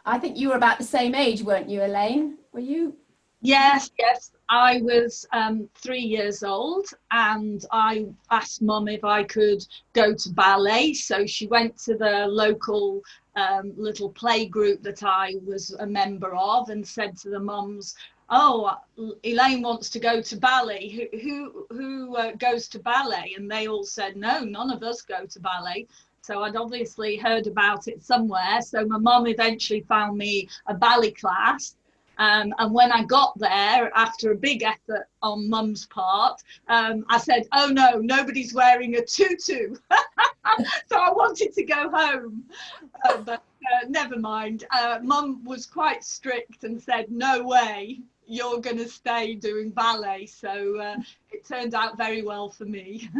I think you were about the same age, weren't you, Elaine? Were you? Yes, yes. I was 3 years old, and I asked Mum if I could go to ballet. So she went to the local little play group that I was a member of, and said to the mums, "Oh, Elaine wants to go to ballet. Who goes to ballet?" And they all said, "No, none of us go to ballet." So I'd obviously heard about it somewhere. So my mum eventually found me a ballet class. And when I got there, after a big effort on Mum's part, I said, "Oh no, nobody's wearing a tutu." So I wanted to go home, but never mind. Mum was quite strict and said, "No way, you're going to stay doing ballet." So it turned out very well for me.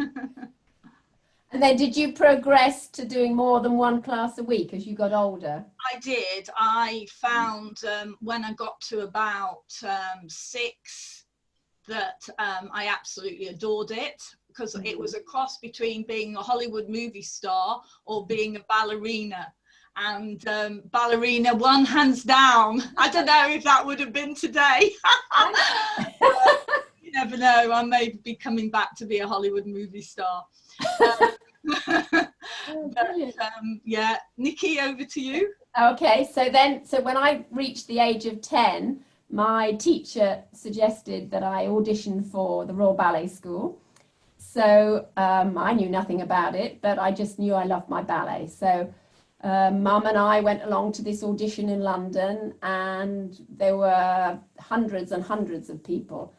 And then did you progress to doing more than one class a week as you got older? I did. I found when I got to about 6 that I absolutely adored it, because it was a cross between being a Hollywood movie star or being a ballerina. And ballerina won hands down. I don't know if that would have been today. You never know. I may be coming back to be a Hollywood movie star. But yeah, Nicky, over to you. Okay, so when I reached the age of 10, my teacher suggested that I audition for the Royal Ballet School. So I knew nothing about it, but I just knew I loved my ballet. So Mum and I went along to this audition in London, and there were hundreds and hundreds of people.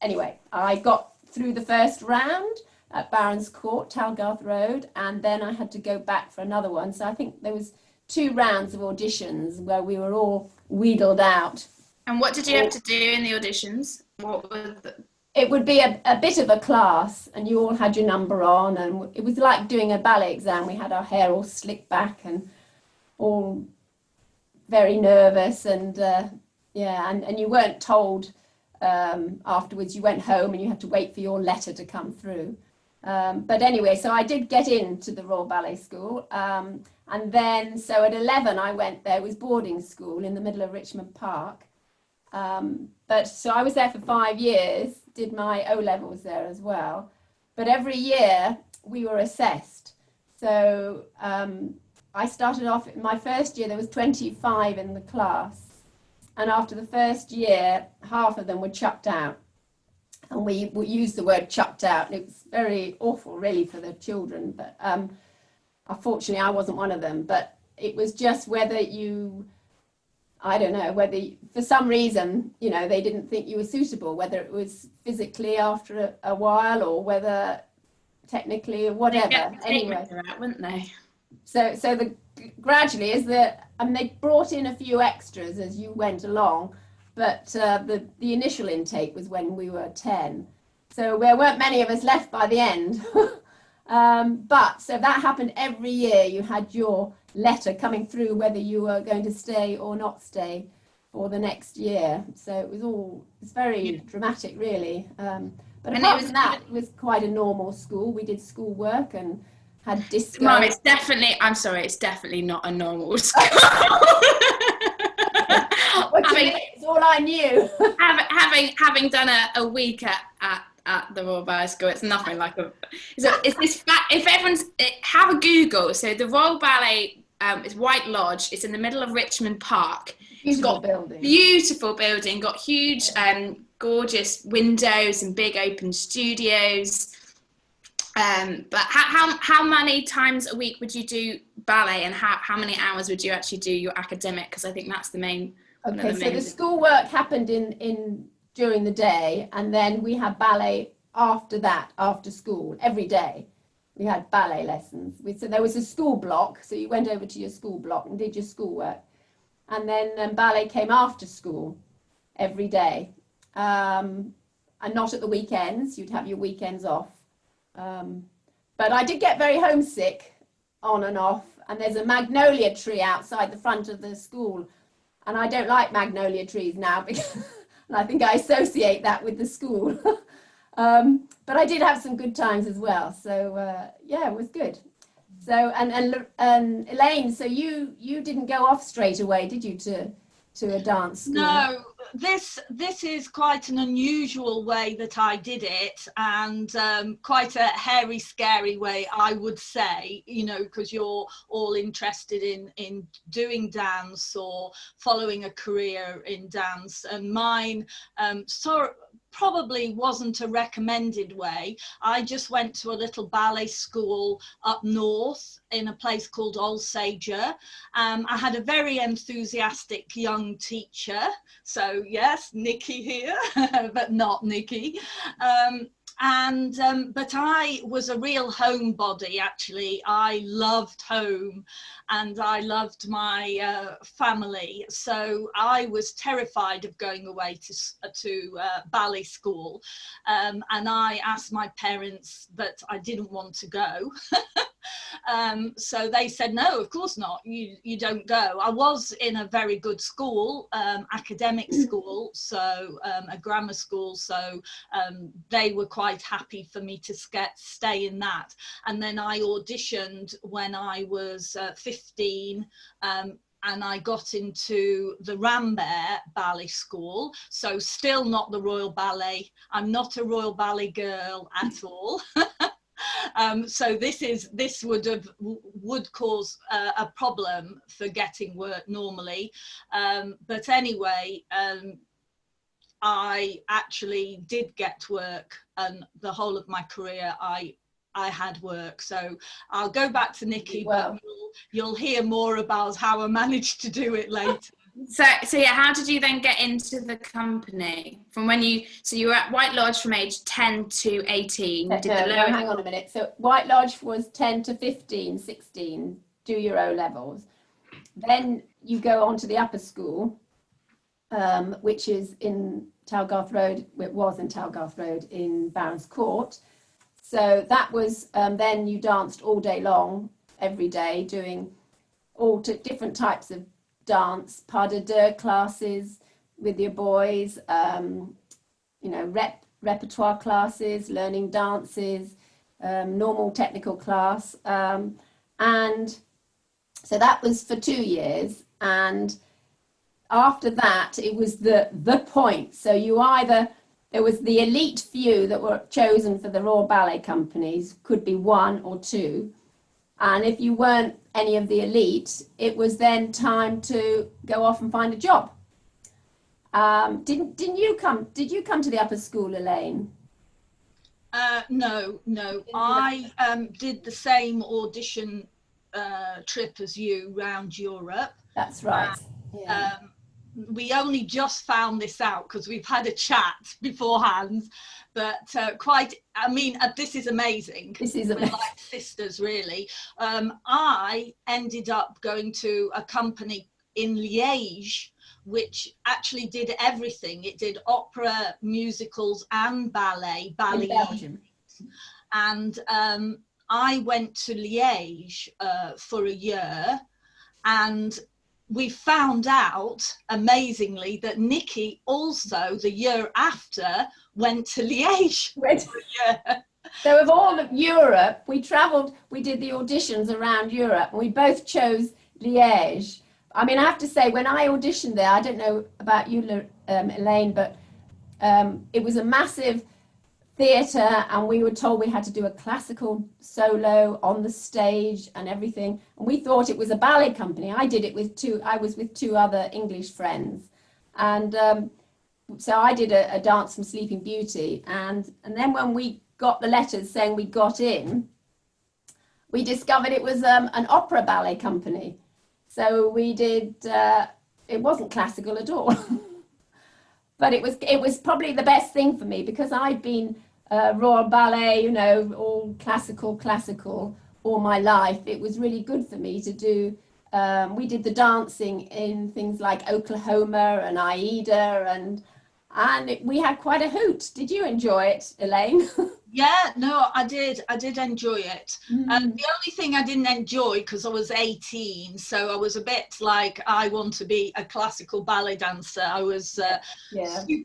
Anyway, I got through the first round at Barons Court, Talgarth Road, and then I had to go back for another one. So I think there was 2 rounds of auditions where we were all wheedled out. And what did you have to do in the auditions? What were the... It would be a bit of a class, and you all had your number on, and it was like doing a ballet exam. We had our hair all slicked back and all very nervous, and yeah, and you weren't told afterwards. You went home and you had to wait for your letter to come through. But anyway, so I did get into the Royal Ballet School, and then so at 11 I went there. It was boarding school in the middle of Richmond Park, but so I was there for 5 years, did my O-levels there as well, but every year we were assessed. So I started off in my first year, there was 25 in the class, and after the first year half of them were chucked out. And we used the word chucked out. It was very awful, really, for the children. But unfortunately, I wasn't one of them. But it was just whether you, I don't know, whether for some reason, you know, they didn't think you were suitable, whether it was physically after a while or whether technically or whatever. Anyway, out, wouldn't they? So gradually, they brought in a few extras as you went along. But the initial intake was when we were 10. So there weren't many of us left by the end. But so that happened every year. You had your letter coming through whether you were going to stay or not stay for the next year. So it's very dramatic, really. But apart from that, it was quite a normal school. We did schoolwork and had disco. Mum, it's definitely not a normal school. It's all I knew. having done a week at the Royal Ballet School, it's nothing like it's this fact. If everyone's have a Google, so the Royal Ballet is White Lodge. It's in the middle of Richmond Park. Beautiful building, got huge gorgeous windows and big open studios. But how many times a week would you do ballet, and how many hours would you actually do your academic? Because I think that's the main. Okay, so the schoolwork happened in during the day, and then we had ballet after that, after school, every day. We had ballet lessons. So there was a school block, so you went over to your school block and did your schoolwork. And then ballet came after school every day. And not at the weekends, you'd have your weekends off. But I did get very homesick on and off, and there's a magnolia tree outside the front of the school. And I don't like magnolia trees now, because and I think I associate that with the school. But I did have some good times as well. So, yeah, it was good. So and Elaine, so you didn't go off straight away, did you, to a dance school? No, this is quite an unusual way that I did it, and quite a hairy, scary way, I would say, you know, because you're all interested in doing dance or following a career in dance, and mine probably wasn't a recommended way. I just went to a little ballet school up north in a place called Alsager. I had a very enthusiastic young teacher. So yes, Nicky here, but not Nicky. But I was a real homebody, actually. I loved home and I loved my family. So I was terrified of going away to ballet school. And I asked my parents that I didn't want to go. So they said, no, of course not, you don't go. I was in a very good school, academic school, so a grammar school, so they were quite happy for me to stay in that. And then I auditioned when I was 15, and I got into the Rambert Ballet School, so still not the Royal Ballet. I'm not a Royal Ballet girl at all. So this would cause a problem for getting work normally, but anyway, I actually did get work, and the whole of my career I had work. So I'll go back to Nicky, well, but you'll hear more about how I managed to do it later. So yeah, how did you then get into the company? From when you were at White Lodge from age 10 to 18. No, hang on a minute. So White Lodge was 10 to 15, 16, do your O levels. Then you go on to the upper school, which is in Talgarth Road. It was in Talgarth Road in Barons Court. So that was, then you danced all day long, every day, doing all different types of dance, pas de deux classes with your boys, you know, repertoire classes, learning dances, normal technical class. And so that was for 2 years. And after that, it was the point. So there was the elite few that were chosen for the Royal Ballet Companies, could be 1 or 2. And if you weren't any of the elite, it was then time to go off and find a job. Did you come to the upper school, Elaine? No. I did the same audition trip as you round Europe. That's right. Yeah. We only just found this out because we've had a chat beforehand, but this is amazing. This is amazing. We're like sisters, really. I ended up going to a company in Liège, which actually did everything. It did opera, musicals, and ballet. In Belgium. And I went to Liège for a year, and we found out, amazingly, that Nicky also, the year after, went to Liège for a year. So of all of Europe, we did the auditions around Europe, and we both chose Liège. I mean, I have to say, when I auditioned there, I don't know about you, Elaine, but it was a massive theatre, and we were told we had to do a classical solo on the stage and everything, and we thought it was a ballet company. I was with 2 other English friends, and so I did a dance from Sleeping Beauty, and then when we got the letters saying we got in, we discovered it was an opera ballet company. So we did, it wasn't classical at all. But it was probably the best thing for me, because I'd been Royal Ballet, you know, all classical all my life. It was really good for me to do. We did the dancing in things like Oklahoma and Aida, and we had quite a hoot. Did you enjoy it, Elaine? Yeah, no, I did enjoy it. The only thing I didn't enjoy, because I was 18, so I was a bit like, I want to be a classical ballet dancer. I was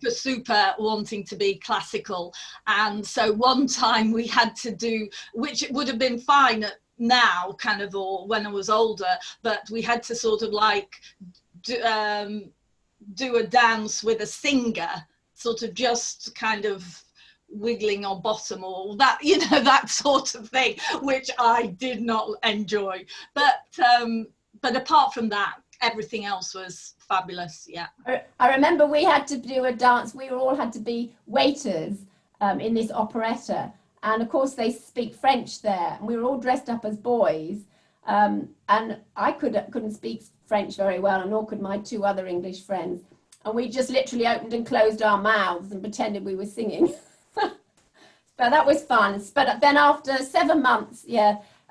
super wanting to be classical. And so one time we had to do, which would have been fine at now, kind of, or when I was older, but we had to sort of like do a dance with a singer, sort of just kind of wiggling on bottom or that, you know, that sort of thing, which I did not enjoy. But apart from that, everything else was fabulous. Yeah. I remember we had to do a dance. We all had to be waiters in this operetta, and of course they speak French there, and we were all dressed up as boys. And I couldn't speak French very well, and nor could my two other English friends. And we just literally opened and closed our mouths and pretended we were singing. But that was fun. But then after 7 months,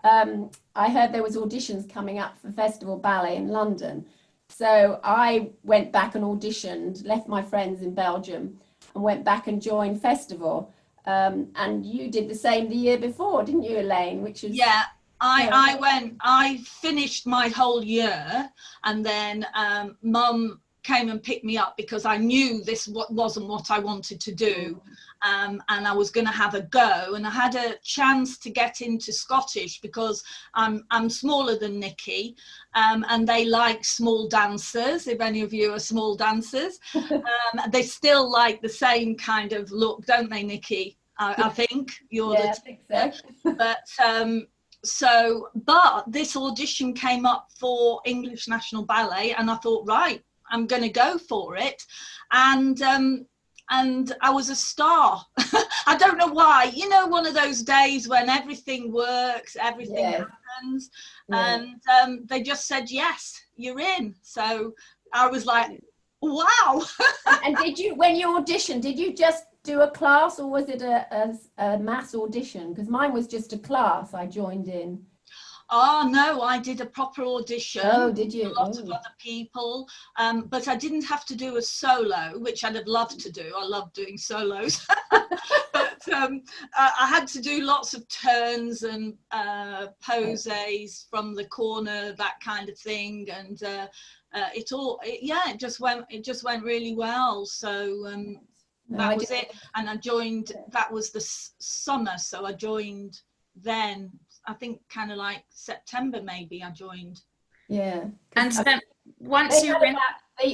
I heard there was auditions coming up for Festival Ballet in London. So I went back and auditioned, left my friends in Belgium and went back and joined Festival. And you did the same the year before, didn't you, Elaine? Which was... Yeah, I finished my whole year, and then Mum came and picked me up because I knew this wasn't what I wanted to do. And I was going to have a go, and I had a chance to get into Scottish because I'm smaller than Nicky, and they like small dancers. If any of you are small dancers, they still like the same kind of look, don't they, Nicky? I think you're I think so. But this audition came up for English National Ballet, and I thought, right, I'm going to go for it, and I was a star. I don't know why. You know, one of those days when everything works, everything happens, and they just said, yes, you're in. So I was like, wow. And did you, when you auditioned, did you just do a class, or was it a mass audition? Because mine was just a class I joined in. Oh no, I did a proper audition. Oh, did you? A lot of other people, but I didn't have to do a solo, which I'd have loved to do. I love doing solos. But I had to do lots of turns and poses from the corner, that kind of thing, and it just went really well. So that was it, and I joined. That was the summer, so I joined then. I think kind of like September maybe I joined. Yeah. And then once you were in,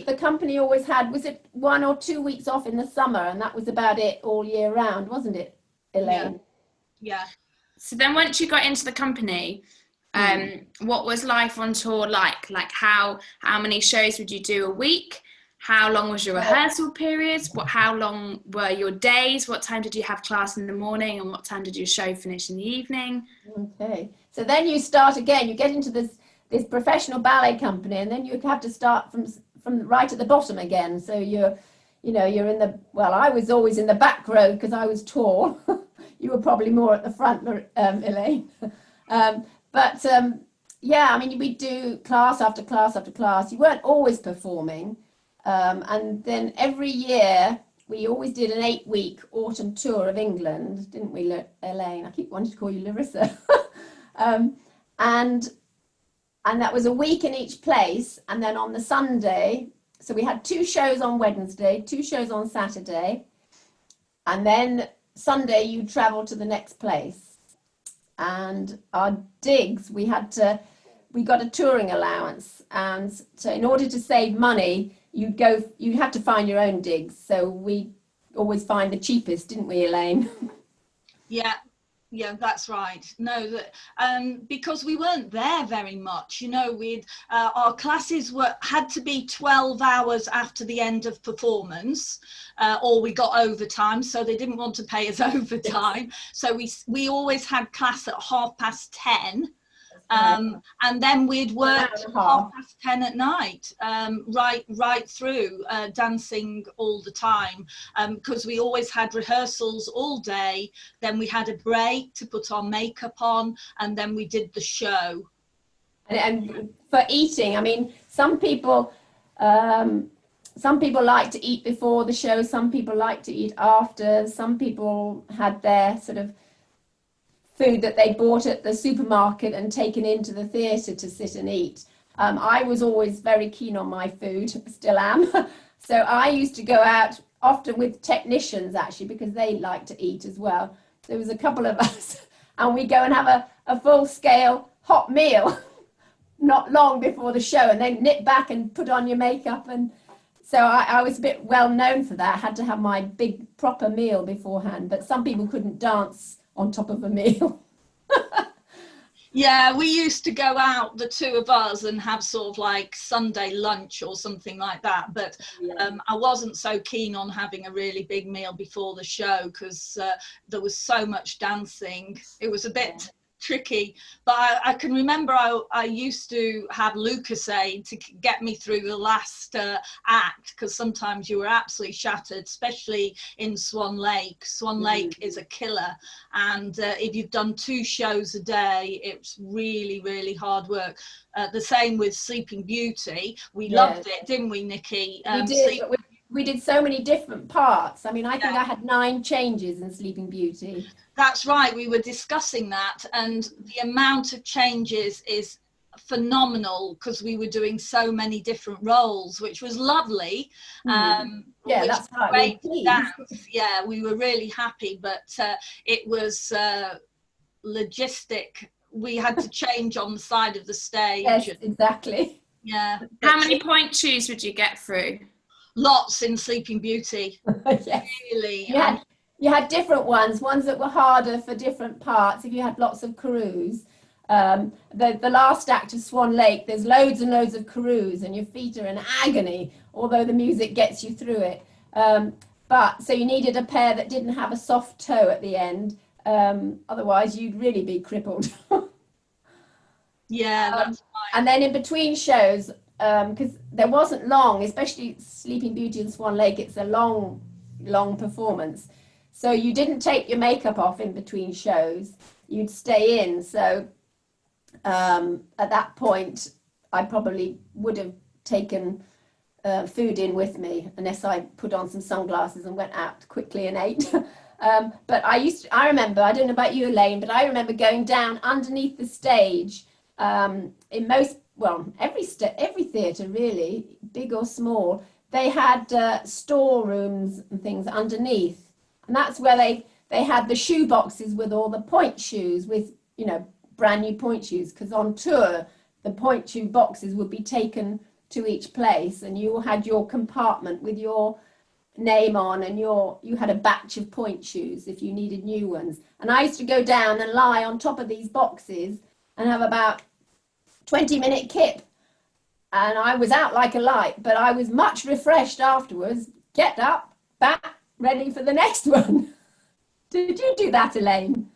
the company always had, was it 1 or 2 weeks off in the summer, and that was about it all year round, wasn't it, Elaine? Yeah. So then once you got into the company, what was life on tour like? Like how many shows would you do a week? How long was your rehearsal periods? How long were your days? What time did you have class in the morning, and what time did your show finish in the evening? Okay, so then you start again. You get into this professional ballet company, and then you have to start from right at the bottom again. So you're in the, well, I was always in the back row because I was tall. You were probably more at the front, Elaine. I mean, we'd do class after class after class. You weren't always performing. And then every year we always did an 8-week autumn tour of England, didn't we, Elaine? I keep wanting to call you Larissa. And that was a week in each place. And then on the Sunday, so we had 2 shows on Wednesday, 2 shows on Saturday. And then Sunday you travel to the next place. And our digs, we got a touring allowance. And so in order to save money, you had to find your own digs. So we always find the cheapest, didn't we, Elaine? Yeah, that's right. No, because we weren't there very much. You know, our classes had to be 12 hours after the end of performance, or we got overtime, so they didn't want to pay us overtime. So we always had class at 10:30. And then we'd work 10:30 at night, right through, dancing all the time, because we always had rehearsals all day. Then we had a break to put our makeup on, and then we did the show. And for eating, I mean, some people like to eat before the show, some people like to eat after, some people had their sort of food that they bought at the supermarket and taken into the theatre to sit and eat. I was always very keen on my food, still am. So I used to go out often with technicians, actually, because they like to eat as well. There was a couple of us, and we go and have a full-scale hot meal not long before the show, and then nip back and put on your makeup. And so I was a bit well known for that. I had to have my big proper meal beforehand, but some people couldn't dance on top of a meal. Yeah, we used to go out, the two of us, and have sort of like Sunday lunch or something like that. But I wasn't so keen on having a really big meal before the show because there was so much dancing. It was a bit tricky, but I can remember I used to have Lucozade to get me through the last act, because sometimes you were absolutely shattered, especially in Swan Lake. Swan Lake is a killer, and if you've done 2 shows a day, it's really, really hard work. The same with Sleeping Beauty. We loved it, didn't we, Nicky? We did, but we did so many different parts. I mean, I think I had 9 changes in Sleeping Beauty. That's right, we were discussing that, and the amount of changes is phenomenal because we were doing so many different roles, which was lovely. That's right. Great to dance. Yeah, we were really happy, but it was logistic. We had to change on the side of the stage. Yes, exactly. Yeah. How many point shoes would you get through? Lots in Sleeping Beauty. Yes. Really. You had different ones that were harder for different parts. If you had lots of crews, the last act of Swan Lake, there's loads and loads of crews, and your feet are in agony, although the music gets you through it. But so you needed a pair that didn't have a soft toe at the end, otherwise you'd really be crippled. That's right. And then in between shows, because there wasn't long, especially Sleeping Beauty and Swan Lake, it's a long performance. So you didn't take your makeup off in between shows, you'd stay in. So at that point, I probably would have taken food in with me, unless I put on some sunglasses and went out quickly and ate. But I remember, I don't know about you, Elaine, but I remember going down underneath the stage in every theatre really, big or small. They had storerooms and things underneath. And that's where they had the shoe boxes with all the point shoes, with, brand new point shoes. Because on tour, the point shoe boxes would be taken to each place, and you had your compartment with your name on, and you had a batch of point shoes if you needed new ones. And I used to go down and lie on top of these boxes and have about 20-minute kip. And I was out like a light, but I was much refreshed afterwards. Get up, back, ready for the next one. Did you do that, Elaine?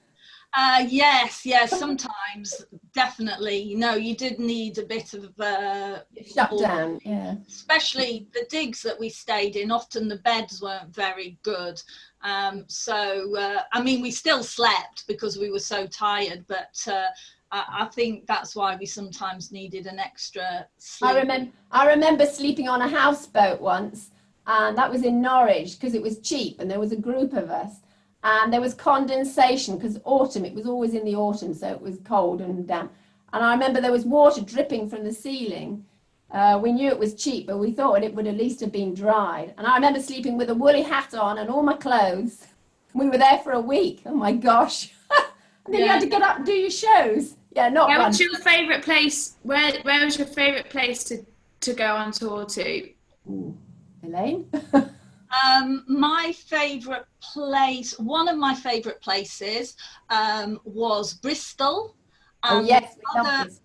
Yes, sometimes, definitely. You did need a bit of shut down, yeah. Especially the digs that we stayed in, often the beds weren't very good. We still slept because we were so tired, but I think that's why we sometimes needed an extra sleep. I remember sleeping on a houseboat once, and that was in Norwich because it was cheap, and there was a group of us, and there was condensation because autumn, it was always in the autumn, so it was cold and damp. And I remember there was water dripping from the ceiling. We knew it was cheap, but we thought it would at least have been dried. And I remember sleeping with a woolly hat on and all my clothes. We were there for a week. Oh my gosh. And then you had to get up and do your shows. Yeah, not Where was your favourite place? Where was your favourite place to go on tour to? Ooh. Elaine? My favourite place, one of my favourite places was Bristol. Oh yes, we love this.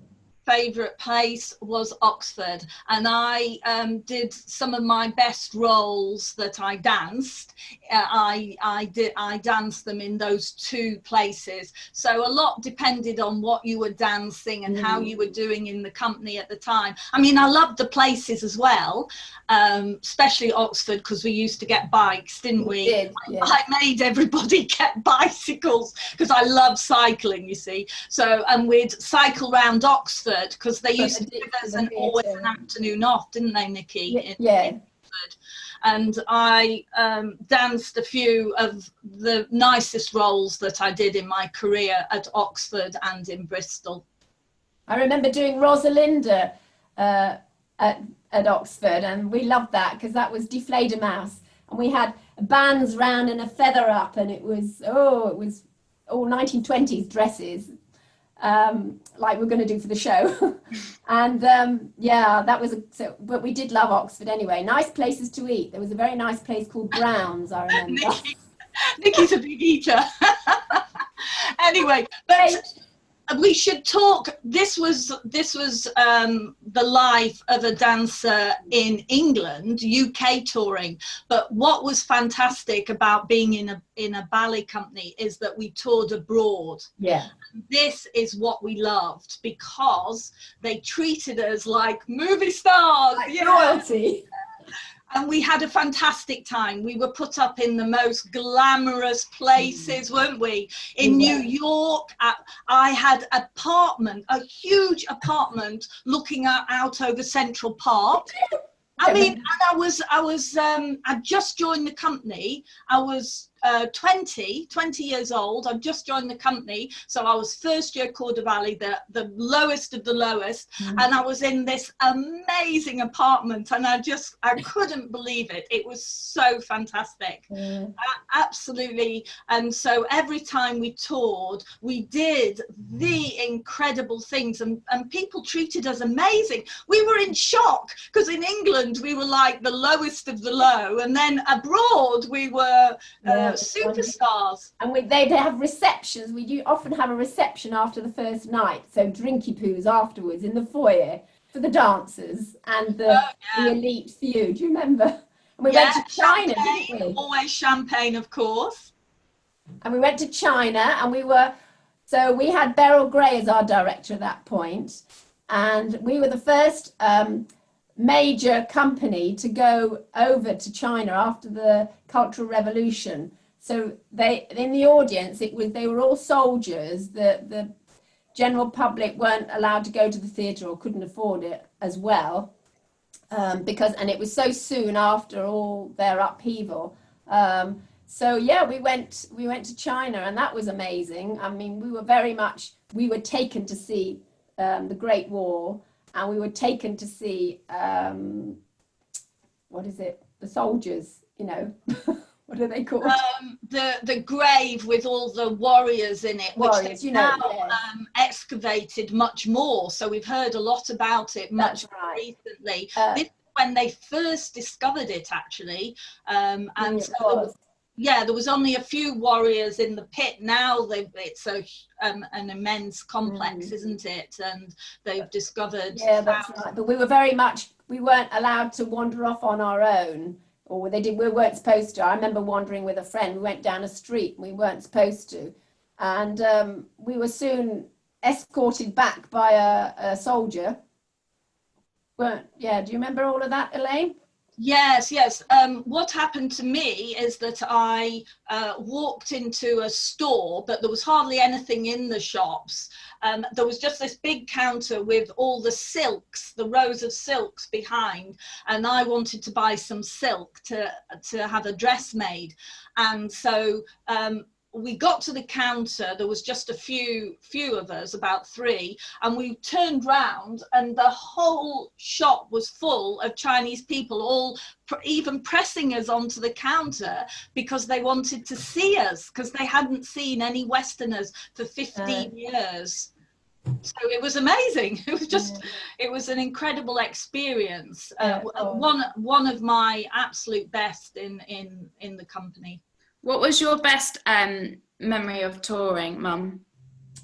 Favourite place was Oxford, and I did some of my best roles that I danced. I danced them in those 2 places, so a lot depended on what you were dancing and how you were doing in the company at the time. I mean, I loved the places as well, especially Oxford, because we used to get bikes, didn't we? Did, yeah. I made everybody get bicycles because I love cycling, you see. So, and we'd cycle around Oxford because they used to give us always an afternoon off, didn't they, Nicky? Yeah. And I danced a few of the nicest roles that I did in my career at Oxford and in Bristol. I remember doing Rosalinda at Oxford, and we loved that because that was Deflator Mouse, and we had bands round and a feather up, and it was all 1920s dresses, like we're going to do for the show. And yeah, that was so. But we did love Oxford anyway. Nice places to eat. There was a very nice place called Brown's, I remember. Nicky's a big eater. Anyway, but we should talk. This was the life of a dancer in England, UK touring. But what was fantastic about being in a ballet company is that we toured abroad. Yeah. This is what we loved, because they treated us like movie stars, like royalty. And we had a fantastic time. We were put up in the most glamorous places, weren't we? In New York, I had a huge apartment looking out over Central Park. I mean, and I'd just joined the company. I was 20 years old. I'd just joined the company. So I was first year corps de ballet, the lowest of the lowest. And I was in this amazing apartment, and I couldn't believe it. It was so fantastic. Absolutely. And so every time we toured, we did the incredible things, and people treated us amazing. We were in shock, because in England, we were like the lowest of the low. And then abroad, we were superstars. And they'd have receptions. We do often have a reception after the first night, so drinky poos afterwards in the foyer for the dancers and the elite few. Do you remember? And we went to China, didn't we? Always champagne, of course. And we went to China, and we had Beryl Gray as our director at that point, and we were the first major company to go over to China after the Cultural Revolution. So in the audience, they were all soldiers. The general public weren't allowed to go to the theatre or couldn't afford it as well, and it was so soon after all their upheaval. So yeah, we went to China, and that was amazing. I mean, we were taken to see the Great Wall, and we were taken to see the soldiers, you know. What are they called? The grave with all the warriors in it, which they've now excavated much more. So we've heard a lot about it much more recently. This is when they first discovered it, actually. There was only a few warriors in the pit. Now it's an immense complex, isn't it? And they've discovered. Yeah, that's right. But we weren't allowed to wander off on our own. Or we weren't supposed to. I remember wandering with a friend. We went down a street, and we weren't supposed to. And we were soon escorted back by a soldier. Do you remember all of that, Elaine? Yes. What happened to me is that I walked into a store, but there was hardly anything in the shops. There was just this big counter with all the silks, the rows of silks behind, and I wanted to buy some silk to have a dress made. And so we got to the counter. There was just a few of us, about 3, and we turned round, and the whole shop was full of Chinese people, all even pressing us onto the counter because they wanted to see us, because they hadn't seen any Westerners for 15 years. So it was amazing. It was an incredible experience. One of my absolute best in the company. What was your best memory of touring, Mum?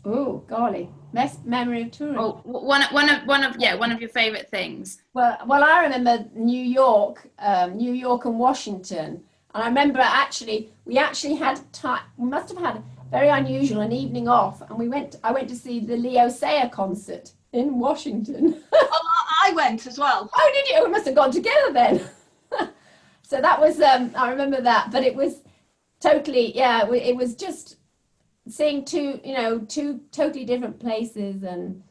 Oh, golly, best memory of touring. Oh, one of your favourite things. Well, I remember New York and Washington, and I remember we actually had time. We must have had very unusual an evening off, and I went to see the Leo Sayer concert in Washington. I went as well. Oh, did you? We must have gone together then. So that was I remember that, but it was. Totally, yeah. It was just seeing two totally different places and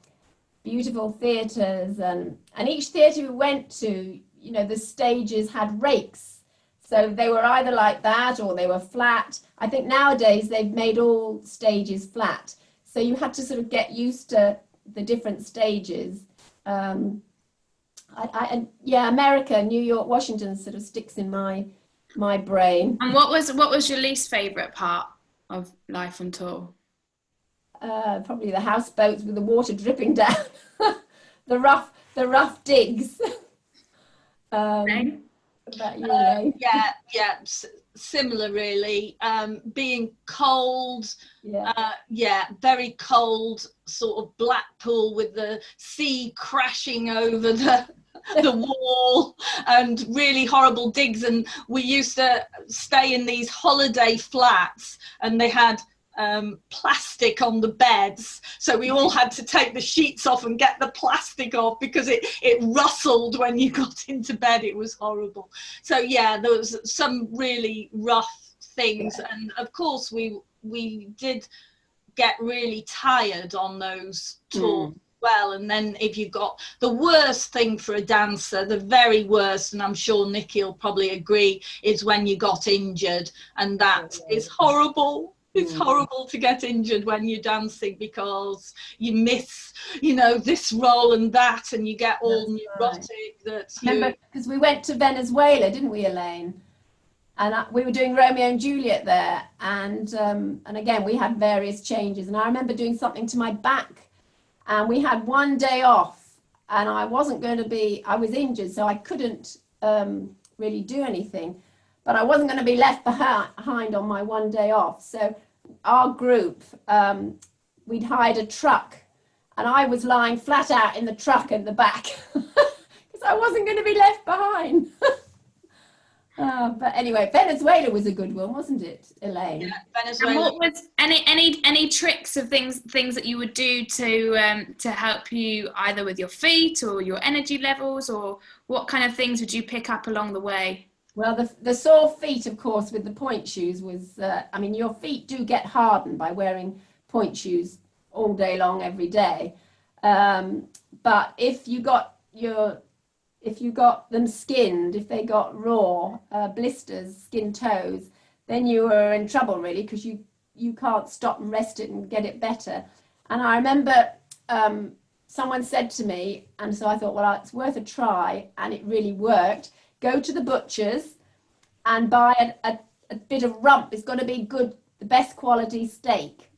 beautiful theatres, and each theatre we went to, the stages had rakes, so they were either like that or they were flat. I think nowadays they've made all stages flat, so you had to sort of get used to the different stages. America, New York, Washington sort of sticks in my brain. And what was your least favourite part of life on tour? probably the houseboats with the water dripping down, the rough digs. About you, Elaine? Similar really. Being cold, very cold, sort of Blackpool with the sea crashing over the wall, and really horrible digs. And we used to stay in these holiday flats, and they had plastic on the beds, so we all had to take the sheets off and get the plastic off because it rustled when you got into bed. It was horrible. So there was some really rough things, and of course we did get really tired on those tours. Well, and then if you got the worst thing for a dancer, the very worst, and I'm sure Nicky will probably agree, is when you got injured, and that is horrible. It's horrible to get injured when you're dancing because you miss, this role and that, and you get all neurotic. Remember, because we went to Venezuela, didn't we, Elaine? And we were doing Romeo and Juliet there, and again we had various changes. And I remember doing something to my back, and we had one day off, and I was injured, so I couldn't really do anything. But I wasn't going to be left behind on my one day off. So our group, we'd hired a truck, and I was lying flat out in the truck at the back because I wasn't going to be left behind. But anyway, Venezuela was a good one, wasn't it, Elaine? Yeah, Venezuela. And what was any tricks of things that you would do to help you either with your feet or your energy levels, or what kind of things would you pick up along the way? Well, the sore feet, of course, with the point shoes was, your feet do get hardened by wearing point shoes all day long, every day. But if you got them skinned, if they got raw blisters, skin toes, then you were in trouble really, because you can't stop and rest it and get it better. And I remember someone said to me, and so I thought, well, it's worth a try, and it really worked. Go to the butcher's and buy a bit of rump. It's got to be good, the best quality steak.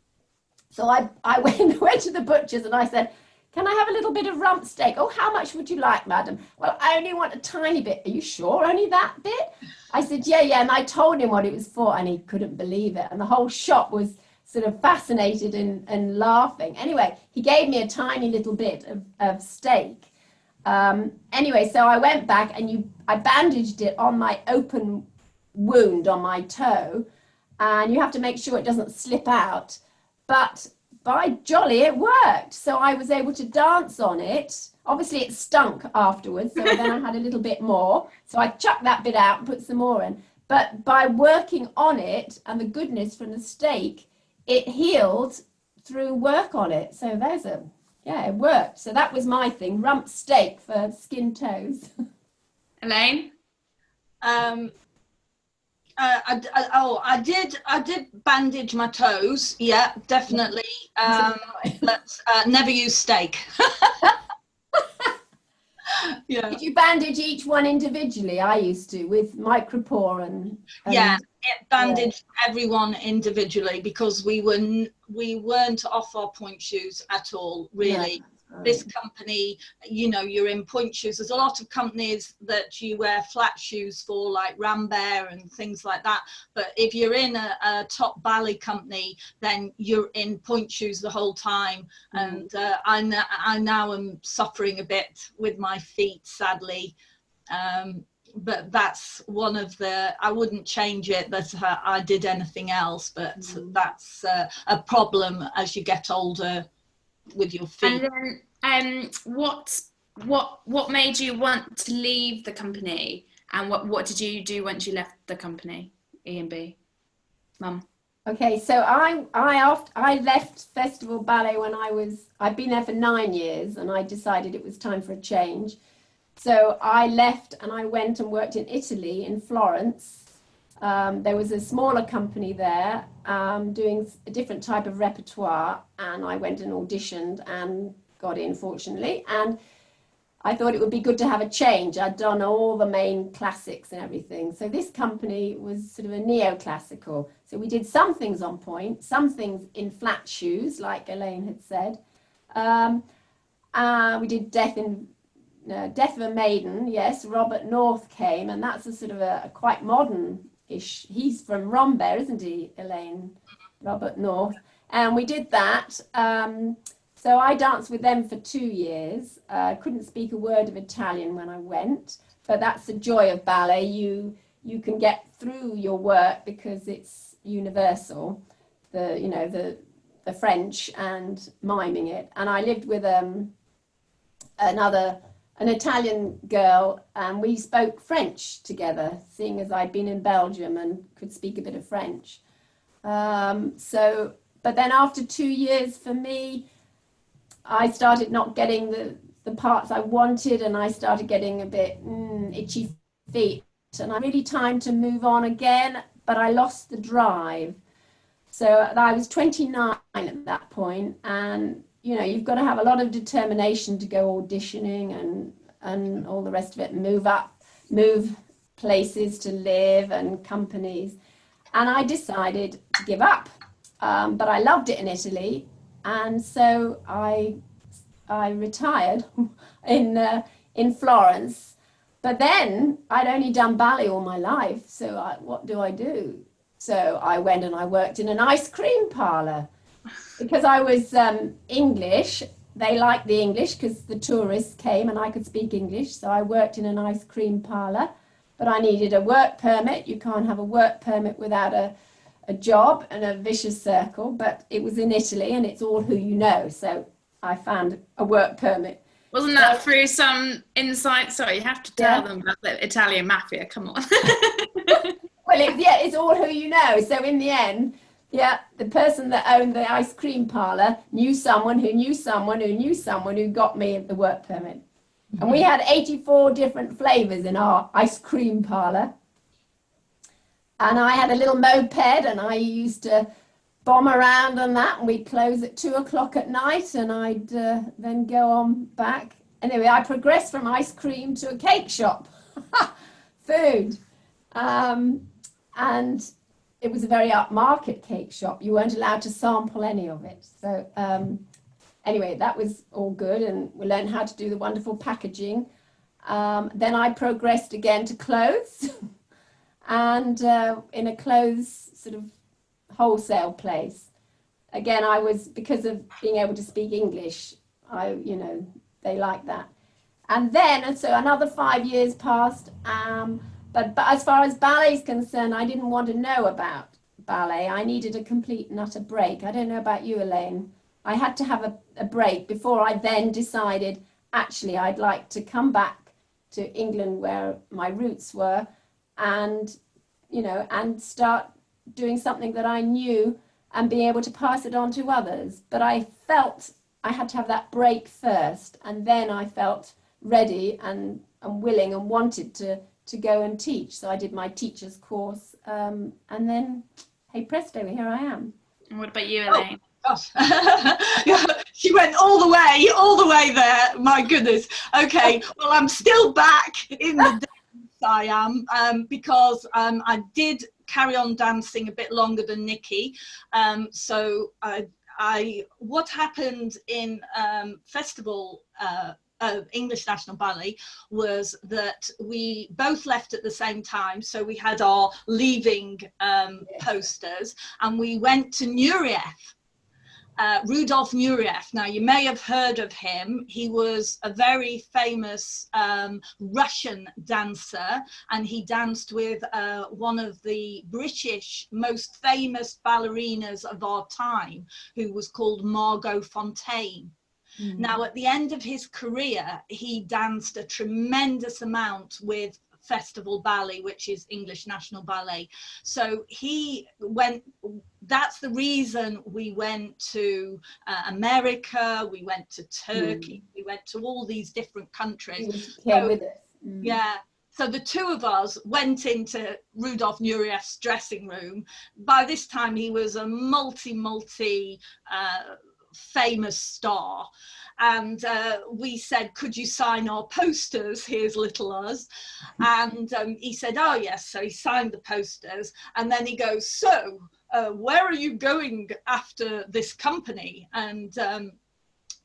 So I went to the butcher's and I said, can I have a little bit of rump steak? Oh, how much would you like, madam? Well, I only want a tiny bit. Are you sure? Only that bit? I said, yeah. And I told him what it was for, and he couldn't believe it. And the whole shop was sort of fascinated and laughing. Anyway, he gave me a tiny little bit of steak. Anyway, so I went back and I bandaged it on my open wound on my toe, and you have to make sure it doesn't slip out. But by jolly, it worked. So I was able to dance on it. Obviously it stunk afterwards, so then I had a little bit more. So I chucked that bit out and put some more in. But by working on it and the goodness from the steak, it healed through work on it. So it worked. So that was my thing, rump steak for skin toes. Elaine? I did bandage my toes. Yeah, definitely. But never use steak. Yeah. Did you bandage each one individually? I used to, with micropore and it bandaged everyone individually, because we weren't off our point shoes at all, really. This company, you're in point shoes. There's a lot of companies that you wear flat shoes for, like Rambert and things like that. But if you're in a top ballet company, then you're in point shoes the whole time. And I now am suffering a bit with my feet, sadly. But that's one of I wouldn't change it that I did anything else, but that's a problem as you get older with your feet. And then what made you want to leave the company, and what did you do once you left the company, E&B, Mum? Okay, so I left Festival Ballet when I'd been there for 9 years, and I decided it was time for a change. So I left and I went and worked in Italy, in Florence. There was a smaller company there doing a different type of repertoire, and I went and auditioned and got in, fortunately. And I thought it would be good to have a change. I'd done all the main classics and everything. So this company was sort of a neoclassical. So we did some things on point, some things in flat shoes, like Elaine had said. We did Death of a Maiden. Yes, Robert North came, and that's a sort of a quite modern-ish. He's from Rambert, isn't he, Elaine? Robert North. And we did that. So I danced with them for 2 years. Couldn't speak a word of Italian when I went, but that's the joy of ballet. You can get through your work because it's universal, the French and miming it. And I lived with an Italian girl, and we spoke French together, seeing as I'd been in Belgium and could speak a bit of French. But then after 2 years for me, I started not getting the parts I wanted, and I started getting a bit itchy feet, and I really time to move on again, but I lost the drive. So I was 29 at that point, and you've got to have a lot of determination to go auditioning and all the rest of it, move places to live and companies. And I decided to give up, but I loved it in Italy. And so I retired in Florence, but then I'd only done ballet all my life. So what do I do? So I went and I worked in an ice cream parlor because I was English. They liked the English because the tourists came and I could speak English. So I worked in an ice cream parlor, but I needed a work permit. You can't have a work permit without a job, and a vicious circle, but it was in Italy and it's all who you know. So I found a work permit. Wasn't that through some insight? Sorry, you have to tell them about the Italian mafia. Come on. Well, it's all who you know. So in the end, the person that owned the ice cream parlor knew someone who knew someone who knew someone who got me the work permit. And we had 84 different flavors in our ice cream parlor. And I had a little moped, and I used to bomb around on that, and we'd close at 2:00 at night, and I'd then go on back. Anyway, I progressed from ice cream to a cake shop, food. And it was a very upmarket cake shop. You weren't allowed to sample any of it. So anyway, that was all good, and we learned how to do the wonderful packaging. Then I progressed again to clothes. And in a clothes sort of wholesale place. Again, I was, because of being able to speak English, they liked that. And then, so another 5 years passed, but as far as ballet is concerned, I didn't want to know about ballet. I needed a complete and utter break. I don't know about you, Elaine. I had to have a break before I then decided, actually, I'd like to come back to England where my roots were, and start doing something that I knew and being able to pass it on to others. But I felt I had to have that break first, and then I felt ready and willing and wanted to go and teach. So I did my teacher's course, and then, hey presto, here I am. And what about you, Elaine? Gosh. She went all the way there. My goodness. Okay, well, I'm still back in the dance. I am, because I did carry on dancing a bit longer than Nicky. So what happened in festival English National Ballet was that we both left at the same time. So we had our leaving posters, and we went to Nureyev. Rudolf Nureyev. Now, you may have heard of him. He was a very famous Russian dancer, and he danced with one of the British most famous ballerinas of our time, who was called Margot Fonteyn. Now, at the end of his career, he danced a tremendous amount with festival ballet, which is English National Ballet. So that's the reason we went to America, we went to Turkey, we went to all these different countries. Yeah. So the two of us went into Rudolf Nureyev's dressing room. By this time, he was a multi famous star. And we said, could you sign our posters? Here's little us. And he said, oh, yes. So he signed the posters. And then he goes, so where are you going after this company? And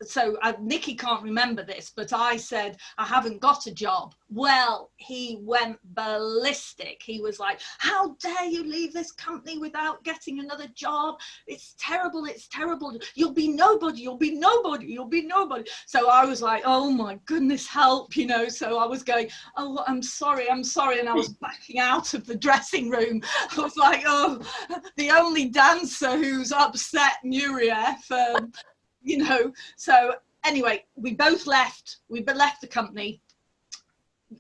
so Nicky can't remember this, but I said, I haven't got a job. Well, he went ballistic. He was like, how dare you leave this company without getting another job? It's terrible. It's terrible. You'll be nobody. You'll be nobody. You'll be nobody. So I was like, oh my goodness, help, you know. So I was going, oh, I'm sorry. And I was backing out of the dressing room. I was like, oh, the only dancer who's upset Nureyev. You know, so anyway, we both left. We left the company.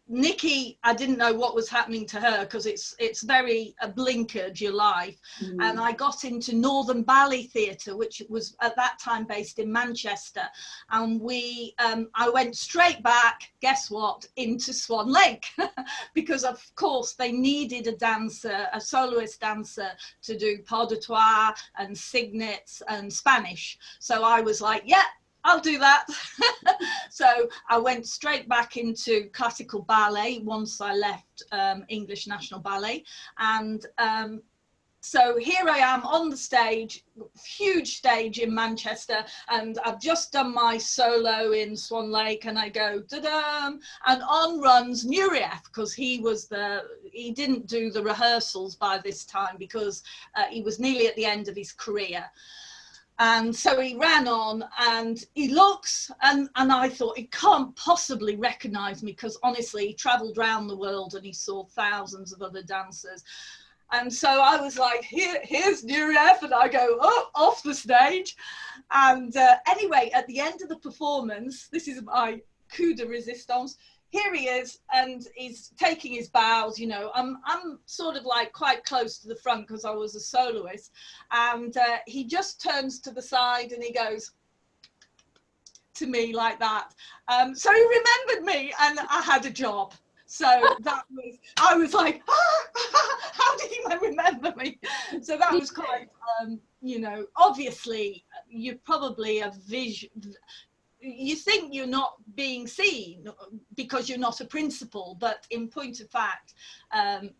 Nicky, I didn't know what was happening to her because it's very blinkered, your life. And I got into Northern Ballet Theatre, which was at that time based in Manchester. And I went straight back, guess what, into Swan Lake because of course they needed a dancer, a soloist dancer to do pas de trois and signets and Spanish. So I was like, yeah, I'll do that. So I went straight back into classical ballet once I left English National Ballet. And so here I am on the stage, huge stage in Manchester, and I've just done my solo in Swan Lake, and I go, da-da, and on runs Nureyev, because he didn't do the rehearsals by this time because he was nearly at the end of his career. And so he ran on and he looks and I thought, he can't possibly recognize me because honestly, he traveled around the world and he saw thousands of other dancers. And so I was like, here's Nureyev, and I go, oh, off the stage. And anyway, at the end of the performance, this is my coup de resistance. Here he is, and he's taking his bows, you know. I'm sort of like quite close to the front because I was a soloist. And he just turns to the side and he goes to me like that. So he remembered me and I had a job. So I was like, how did he remember me? So that was quite, you know, obviously you're probably you think you're not being seen because you're not a principal, but in point of fact,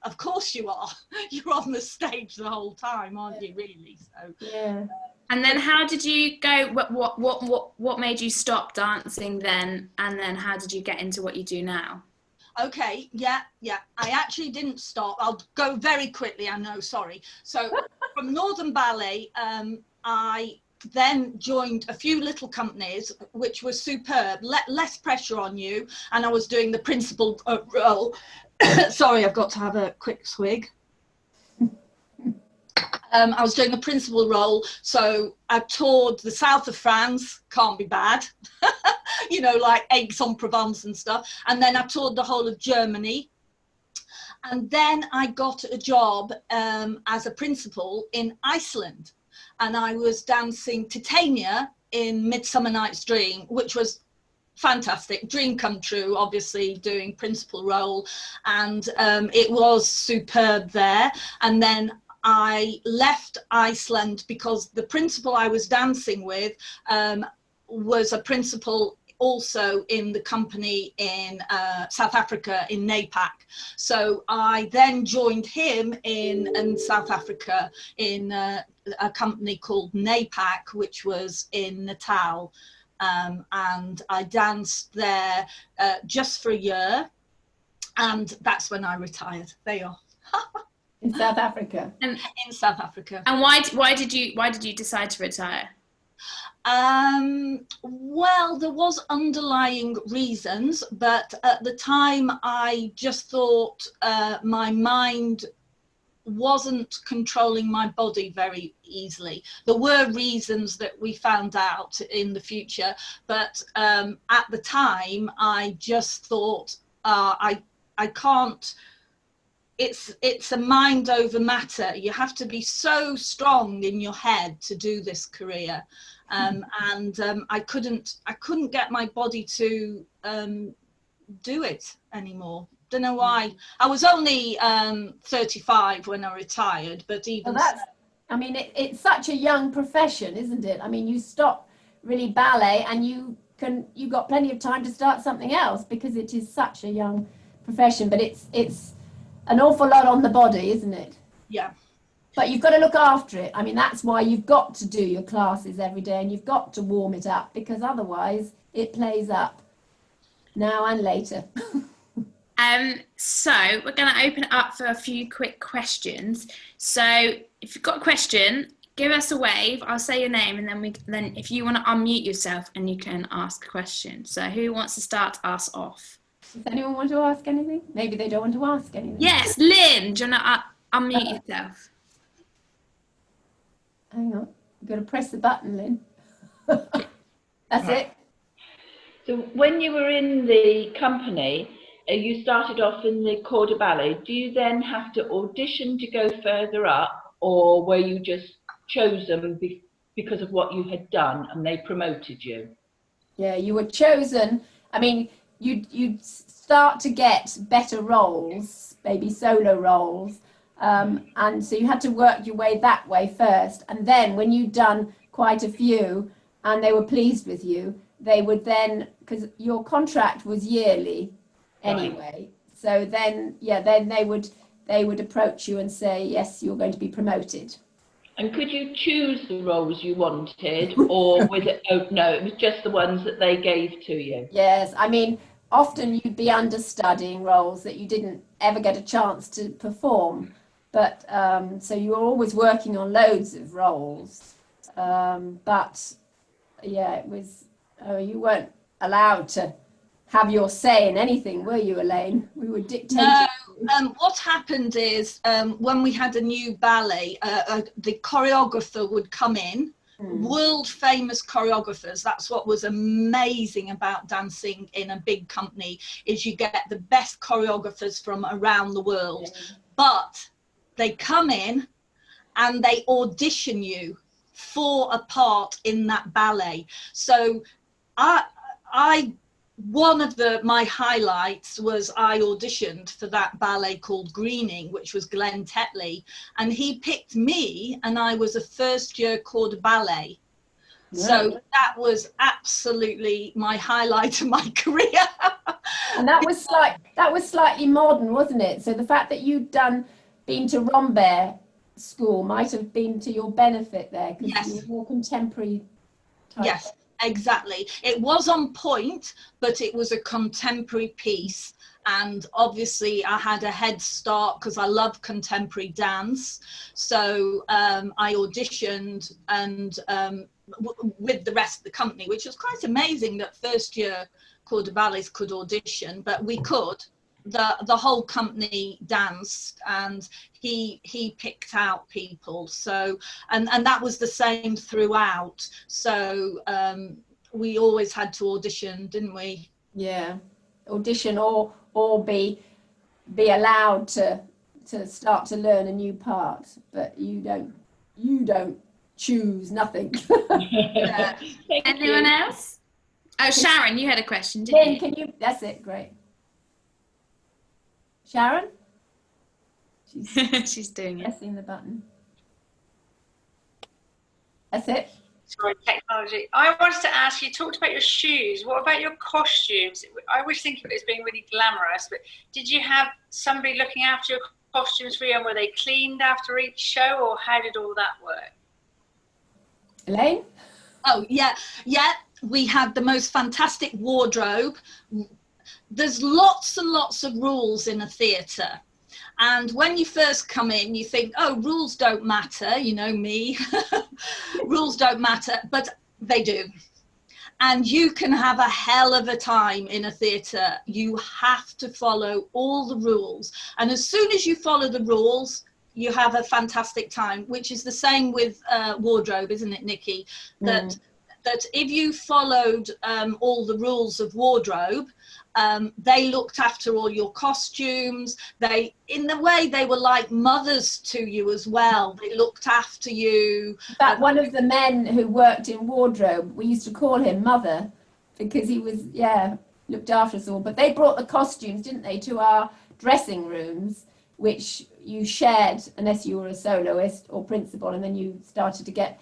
of course you are. You're on the stage the whole time, aren't you, really? So yeah. And then how did you go, what made you stop dancing then? And then how did you get into what you do now? Okay, yeah. I actually didn't stop. I'll go very quickly, I know, sorry. So from Northern Ballet, I then joined a few little companies, which was superb, less pressure on you. And I was doing the principal role. Sorry, I've got to have a quick swig. I was doing the principal role. So I toured the south of France, can't be bad. You know, like Aix-en-Provence and stuff. And then I toured the whole of Germany. And then I got a job as a principal in Iceland. And I was dancing Titania in Midsummer Night's Dream, which was fantastic, dream come true, obviously doing principal role. And it was superb there. And then I left Iceland because the principal I was dancing with was a principal also in the company in South Africa, in NAPAC. So I then joined him in South Africa in a company called NAPAC, which was in Natal. And I danced there just for a year. And that's when I retired. There you are. In South Africa. In South Africa. And why did you decide to retire? Well, there was underlying reasons, but at the time I just thought my mind wasn't controlling my body very easily. There were reasons that we found out in the future, but at the time I just thought I can't. It's a mind over matter. You have to be so strong in your head to do this career. And I couldn't get my body to do it anymore. Don't know why. I was only 35 when I retired, but even well, I mean, it's such a young profession, isn't it? I mean, you stop really ballet, and you got plenty of time to start something else, because it is such a young profession, but it's an awful lot on the body, isn't it? Yeah. But you've got to look after it. I mean, that's why you've got to do your classes every day, and you've got to warm it up, because otherwise it plays up now and later. So we're going to open it up for a few quick questions. So if you've got a question, give us a wave. I'll say your name, and then if you want to unmute yourself, and you can ask a question. So who wants to start us off? Does anyone want to ask anything? Maybe they don't want to ask anything. Yes, Lynn, do you want to unmute yourself? Hang on, you've got to press the button, Lynn. That's it. So when you were in the company, you started off in the corps de ballet. Do you then have to audition to go further up, or were you just chosen because of what you had done and they promoted you? Yeah, you were chosen. I mean, you'd start to get better roles, maybe solo roles, and so you had to work your way that way first. And then when you'd done quite a few and they were pleased with you, they would then, because your contract was yearly anyway, so then they would approach you and say, yes, you're going to be promoted. And could you choose the roles you wanted, or was it, oh no, it was just the ones that they gave to you? Yes, I mean, often you'd be understudying roles that you didn't ever get a chance to perform, but so you were always working on loads of roles, but yeah, it was, you weren't allowed to have your say in anything, were you, Elaine? We were dictating. No, what happened is when we had a new ballet, the choreographer would come in, world famous choreographers. That's what was amazing about dancing in a big company, is you get the best choreographers from around the world. But they come in and they audition you for a part in that ballet. So one of my highlights was I auditioned for that ballet called Greening, which was Glenn Tetley, and he picked me, and I was a first year corps de ballet. Right. So that was absolutely my highlight of my career. And that was slightly modern, wasn't it? So the fact that you'd been to Rambert School might have been to your benefit there, because you were more contemporary type. Yes. Exactly. It was on point, but it was a contemporary piece. And obviously I had a head start because I love contemporary dance. So I auditioned and with the rest of the company, which was quite amazing that first year corps de ballets could audition, but we could. The whole company danced, and he picked out people. So and that was the same throughout. So we always had to audition, didn't we? Yeah, audition or be allowed to start to learn a new part, but you don't choose nothing. Anyone else? Oh, Sharon, you had a question, didn't you? Can you? That's it. Great. Sharon? She's doing it. Pressing the button. That's it. Sorry, technology. I wanted to ask, you talked about your shoes. What about your costumes? I always think of it as being really glamorous, but did you have somebody looking after your costumes for you, and were they cleaned after each show, or how did all that work? Elaine? Oh, yeah. We had the most fantastic wardrobe. There's lots and lots of rules in a theatre. And when you first come in, you think, oh, rules don't matter, you know me. Rules don't matter, but they do. And you can have a hell of a time in a theatre. You have to follow all the rules. And as soon as you follow the rules, you have a fantastic time, which is the same with wardrobe, isn't it, Nicky? That if you followed all the rules of wardrobe, they looked after all your costumes. In the way, they were like mothers to you as well. They looked after you. But one of the men who worked in wardrobe, we used to call him Mother, because he was, looked after us all. But they brought the costumes, didn't they, to our dressing rooms, which you shared unless you were a soloist or principal, and then you started to get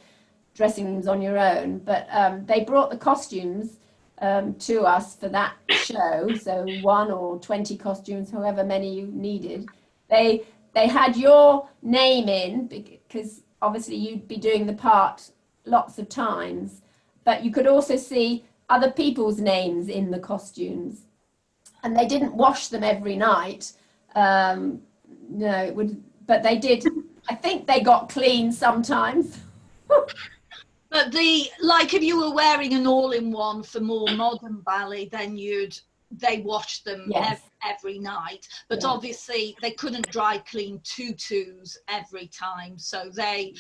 dressing rooms on your own. But they brought the costumes to us for that show. So 1 or 20 costumes, however many you needed. They had your name in because obviously you'd be doing the part lots of times, but you could also see other people's names in the costumes, and they didn't wash them every night. No, it would, but they did. I think they got clean sometimes. But if you were wearing an all-in-one for more modern ballet, then they washed them Yes. every night. But Yeah. obviously they couldn't dry clean tutus every time. So they'd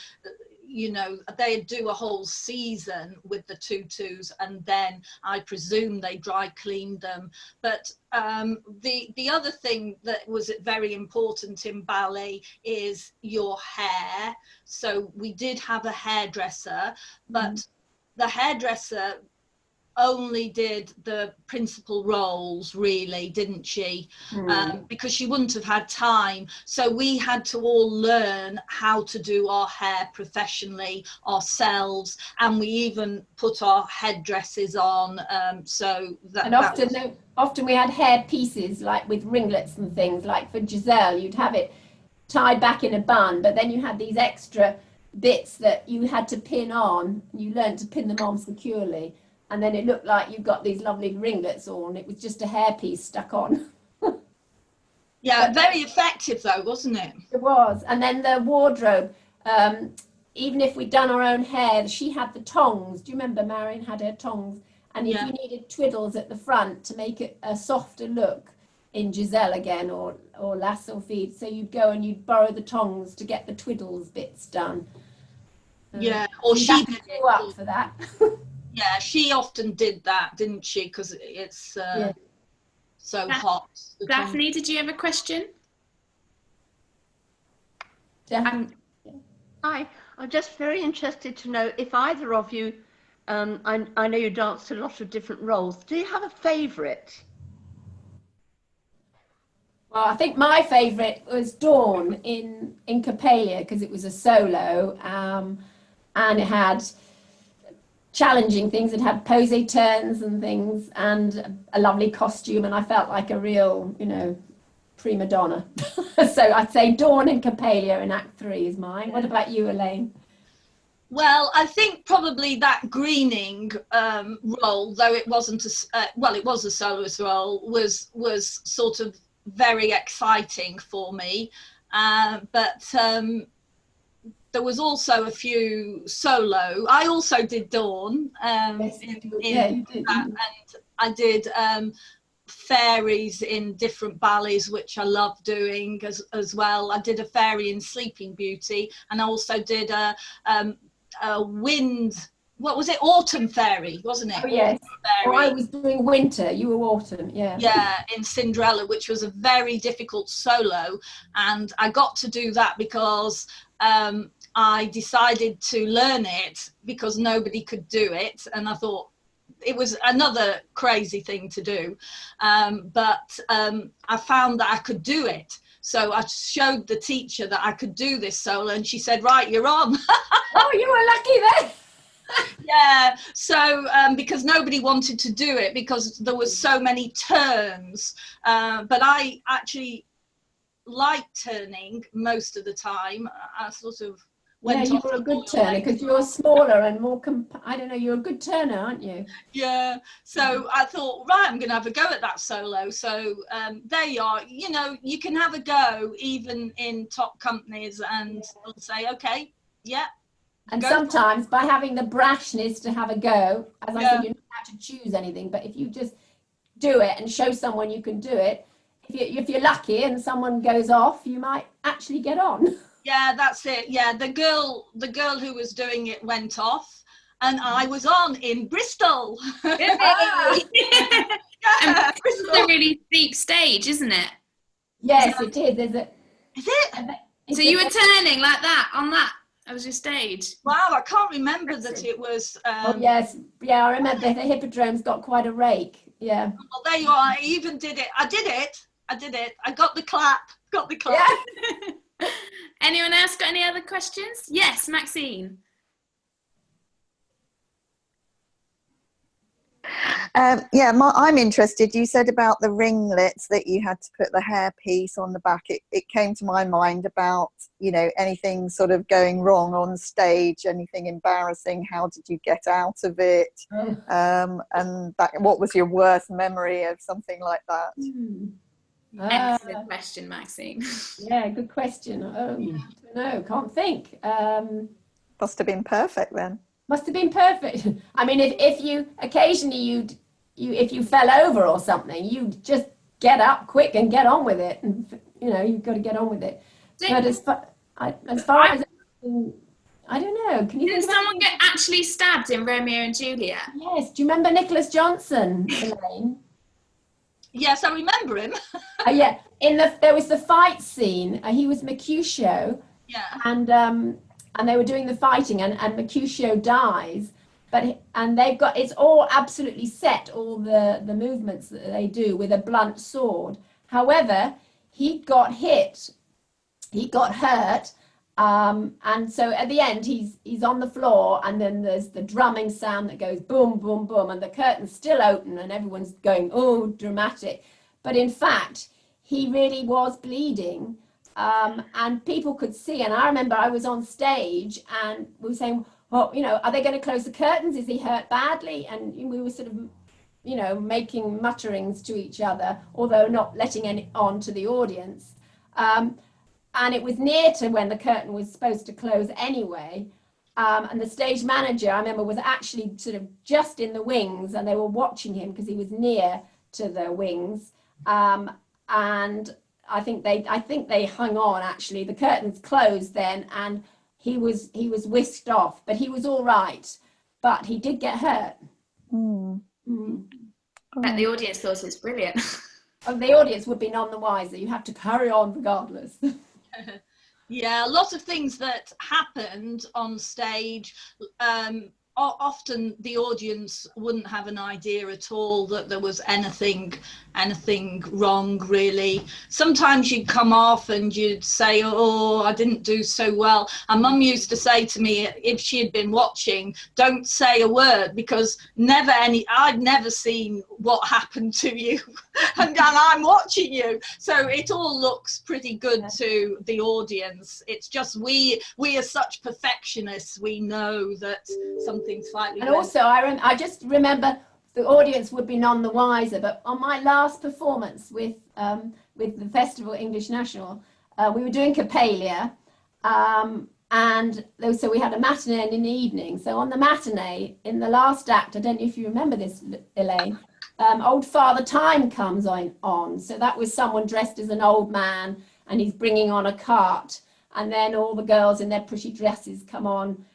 do a whole season with the tutus, and then I presume they dry cleaned them. But the other thing that was very important in ballet is your hair. So we did have a hairdresser, but the hairdresser only did the principal roles, really, didn't she? Because she wouldn't have had time. So we had to all learn how to do our hair professionally ourselves, and we even put our headdresses on. Often we had hair pieces like with ringlets and things. Like for Giselle, you'd have it tied back in a bun, but then you had these extra bits that you had to pin on. You learned to pin them on securely. And then it looked like you got these lovely ringlets on. It was just a hairpiece stuck on. Yeah, very effective though, wasn't it? It was. And then the wardrobe, even if we'd done our own hair, she had the tongs. Do you remember Marion had her tongs? And if you needed twiddles at the front to make it a softer look in Giselle again, or lasso feed, so you'd go and you'd borrow the tongs to get the twiddles bits done. Yeah, or she did it up for that. Yeah, she often did that, didn't she? Because it's so hot. Daphne, did you have a question? Hi, I'm just very interested to know if either of you, I know you danced a lot of different roles. Do you have a favourite? Well, I think my favourite was Dawn in Coppelia, because it was a solo, and it had challenging things. It had pose turns and things, and a lovely costume, and I felt like a real, prima donna. So I'd say Dawn in Coppelia in Act 3 is mine. What about you, Elaine? Well, I think probably that Greening role, though it wasn't it was a soloist role, was sort of very exciting for me. But there was also a few solo. I also did Dawn Yes, you did. and I did fairies in different ballets, which I love doing as well. I did a fairy in Sleeping Beauty, and I also did a wind. What was it? Autumn fairy, wasn't it? Oh, yes. Fairy. I was doing winter. You were autumn. Yeah. Yeah, in Cinderella, which was a very difficult solo, and I got to do that because I decided to learn it because nobody could do it, and I thought it was another crazy thing to do, but I found that I could do it. So I showed the teacher that I could do this solo, and she said, right, you're on. Oh, you were lucky then. Yeah, so because nobody wanted to do it because there was so many turns, but I actually liked turning most of the time. I sort of went you were a good turner because you're smaller and more I don't know, you're a good turner, aren't you? Yeah, so I thought, right, I'm gonna have a go at that solo. So there you are, you can have a go even in top companies, and they'll say, okay, yeah. And sometimes by having the brashness to have a go, as I said, you don't have to choose anything, but if you just do it and show someone you can do it, if you're lucky and someone goes off, you might actually get on. Yeah, that's it. Yeah, the girl who was doing it went off, and I was on in Bristol. And Bristol's a really steep stage, isn't it? Yes, it is. Is it? So you were turning like that on that? That was your stage. Wow, I can't remember that it was. Oh yes, yeah, I remember the Hippodrome's got quite a rake. Yeah. Well, there you are. I even did it. I did it. I got the clap. Yeah. Anyone else got any other questions? Yes, Maxine. Yeah, I'm interested. You said about the ringlets that you had to put the hairpiece on the back. It came to my mind about, you know, anything sort of going wrong on stage, anything embarrassing. How did you get out of it? And what was your worst memory of something like that? Excellent question, Maxine. Yeah, good question. I don't know, can't think. Must have been perfect then. Must have been perfect. I mean, if you occasionally if you fell over or something, you just get up quick and get on with it, and you know you've got to get on with it. But as far as I don't know. Can you Did think of someone anything? get actually stabbed in Romeo and Juliet? Yes. Do you remember Nicholas Johnson, Elaine? Yes, I remember him. Yeah. There was the fight scene. He was Mercutio. Yeah. And they were doing the fighting, and Mercutio dies. And they've got, it's all absolutely set, all the movements that they do with a blunt sword. However, he got hit, he got hurt, and so at the end he's on the floor, and then there's the drumming sound that goes boom, boom, boom, and the curtain's still open, and everyone's going, oh, dramatic. But in fact, he really was bleeding, and people could see. And I remember I was on stage, and we were saying, well, you know, are they going to close the curtains? Is he hurt badly? And we were sort of, you know, making mutterings to each other, although not letting any on to the audience. And it was near to when the curtain was supposed to close anyway. And the stage manager, I remember, was actually sort of just in the wings, and they were watching him because he was near to the wings. And I think they hung on, actually. The curtains closed then, and he was whisked off, but he was all right. But he did get hurt. But the audience thought it was brilliant. And the audience would be none the wiser. You have to carry on regardless. Yeah, a lot of things that happened on stage. Often the audience wouldn't have an idea at all that there was anything wrong, really. Sometimes you'd come off and you'd say, oh, I didn't do so well. And Mum used to say to me, if she had been watching, don't say a word, because I'd never seen what happened to you, and I'm watching you. So it all looks pretty good to the audience. It's just we are such perfectionists. We know that something slightly. And also, I just remember the audience would be none the wiser. But on my last performance with the Festival English National, we were doing Coppelia, and so we had a matinee and an evening. So on the matinee, in the last act, I don't know if you remember this, Elaine, Old Father Time comes on. So that was someone dressed as an old man, and he's bringing on a cart, and then all the girls in their pretty dresses come on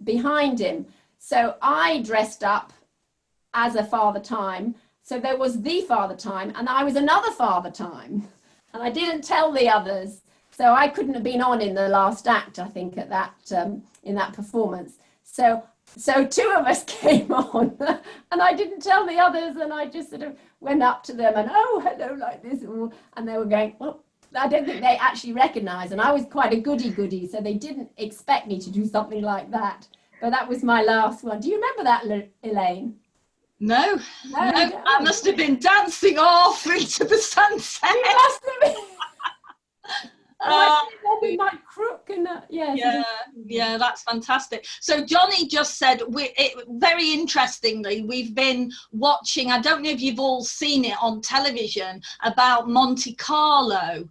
behind him. So I dressed up as a Father Time. So there was the Father Time, and I was another Father Time, and I didn't tell the others. So I couldn't have been on in the last act, I think, at that in that performance. So two of us came on, and I didn't tell the others, and I just sort of went up to them and, oh, hello, like this, and they were going, well, I don't think they actually recognised, and I was quite a goody, so they didn't expect me to do something like that. But that was my last one. Do you remember that, Elaine? No. I must have been dancing off into the sunset. You must have been. With my crook and that, yeah, that's fantastic. So Johnny just said, very interestingly, we've been watching, I don't know if you've all seen it on television, about Monte Carlo.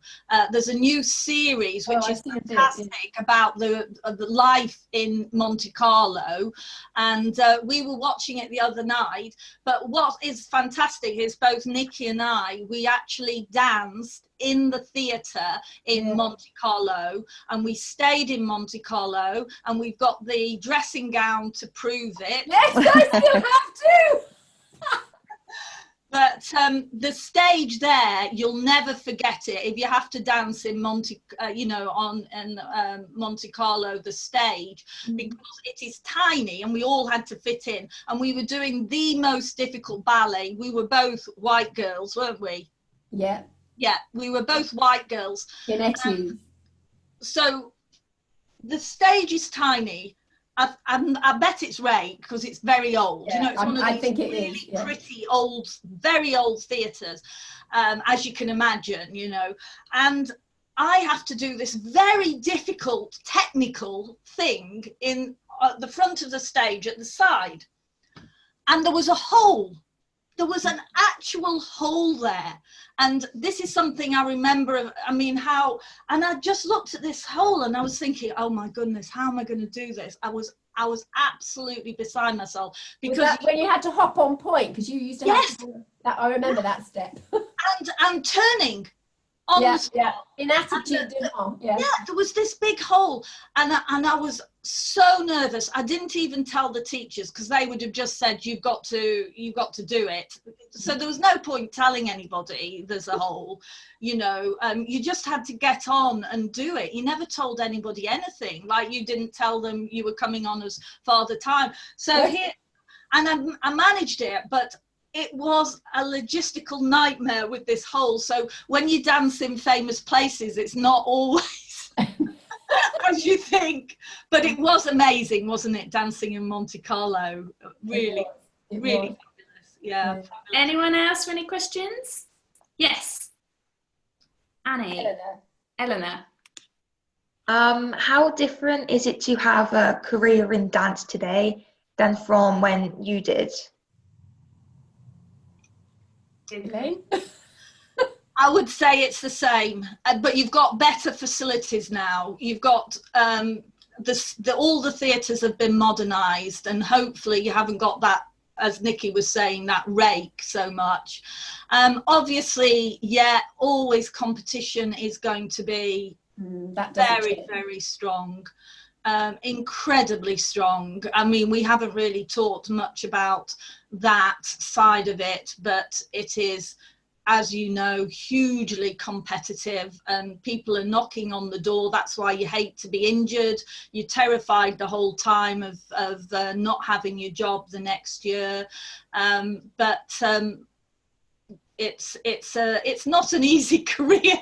There's a new series which is fantastic about the life in Monte Carlo, and we were watching it the other night. But what is fantastic is both Nicky and I, we actually danced in the theatre in Monte Carlo, and we stayed in Monte Carlo, and we've got the dressing gown to prove it. Yes, I still have to. But the stage there, you'll never forget it. If you have to dance in Monte Carlo, the stage, because it is tiny, and we all had to fit in, and we were doing the most difficult ballet. We were both white girls, weren't we? Yeah, we were both white girls. In Etudes. So the stage is tiny, I bet it's Ray because it's very old. Yeah, You know, it's one of I these think it really is, yeah. pretty old, very old theatres, as you can imagine, you know. And I have to do this very difficult technical thing in the front of the stage at the side. And there was a hole. There was an actual hole there. And this is something I remember, I mean, how, and I just looked at this hole and I was thinking, oh my goodness, how am I going to do this? I was absolutely beside myself. Because was that when you had to hop on point? Because you used to have to do that. I remember that step. and turning on the spot. In attitude, yeah. There was this big hole, and I was so nervous. I didn't even tell the teachers because they would have just said, you've got to do it. So there was no point telling anybody there's a hole, you know. You just had to get on and do it. You never told anybody anything, like you didn't tell them you were coming on as Father Time. So here, and I managed it, but it was a logistical nightmare with this hole. So when you dance in famous places, it's not always as you think. But it was amazing, wasn't it? Dancing in Monte Carlo. Really, really fabulous. Yeah. Anyone else for any questions? Yes. Annie. Eleanor. How different is it to have a career in dance today than from when you did? Elaine? I would say it's the same, but you've got better facilities now. You've got all the theatres have been modernised, and hopefully you haven't got that, as Nicky was saying, that rake so much. Obviously, always competition is going to be very, very strong. Incredibly strong. I mean, we haven't really talked much about that side of it, but it is, as you know, hugely competitive, and people are knocking on the door. That's why you hate to be injured. You're terrified the whole time of not having your job the next year. But it's not an easy career.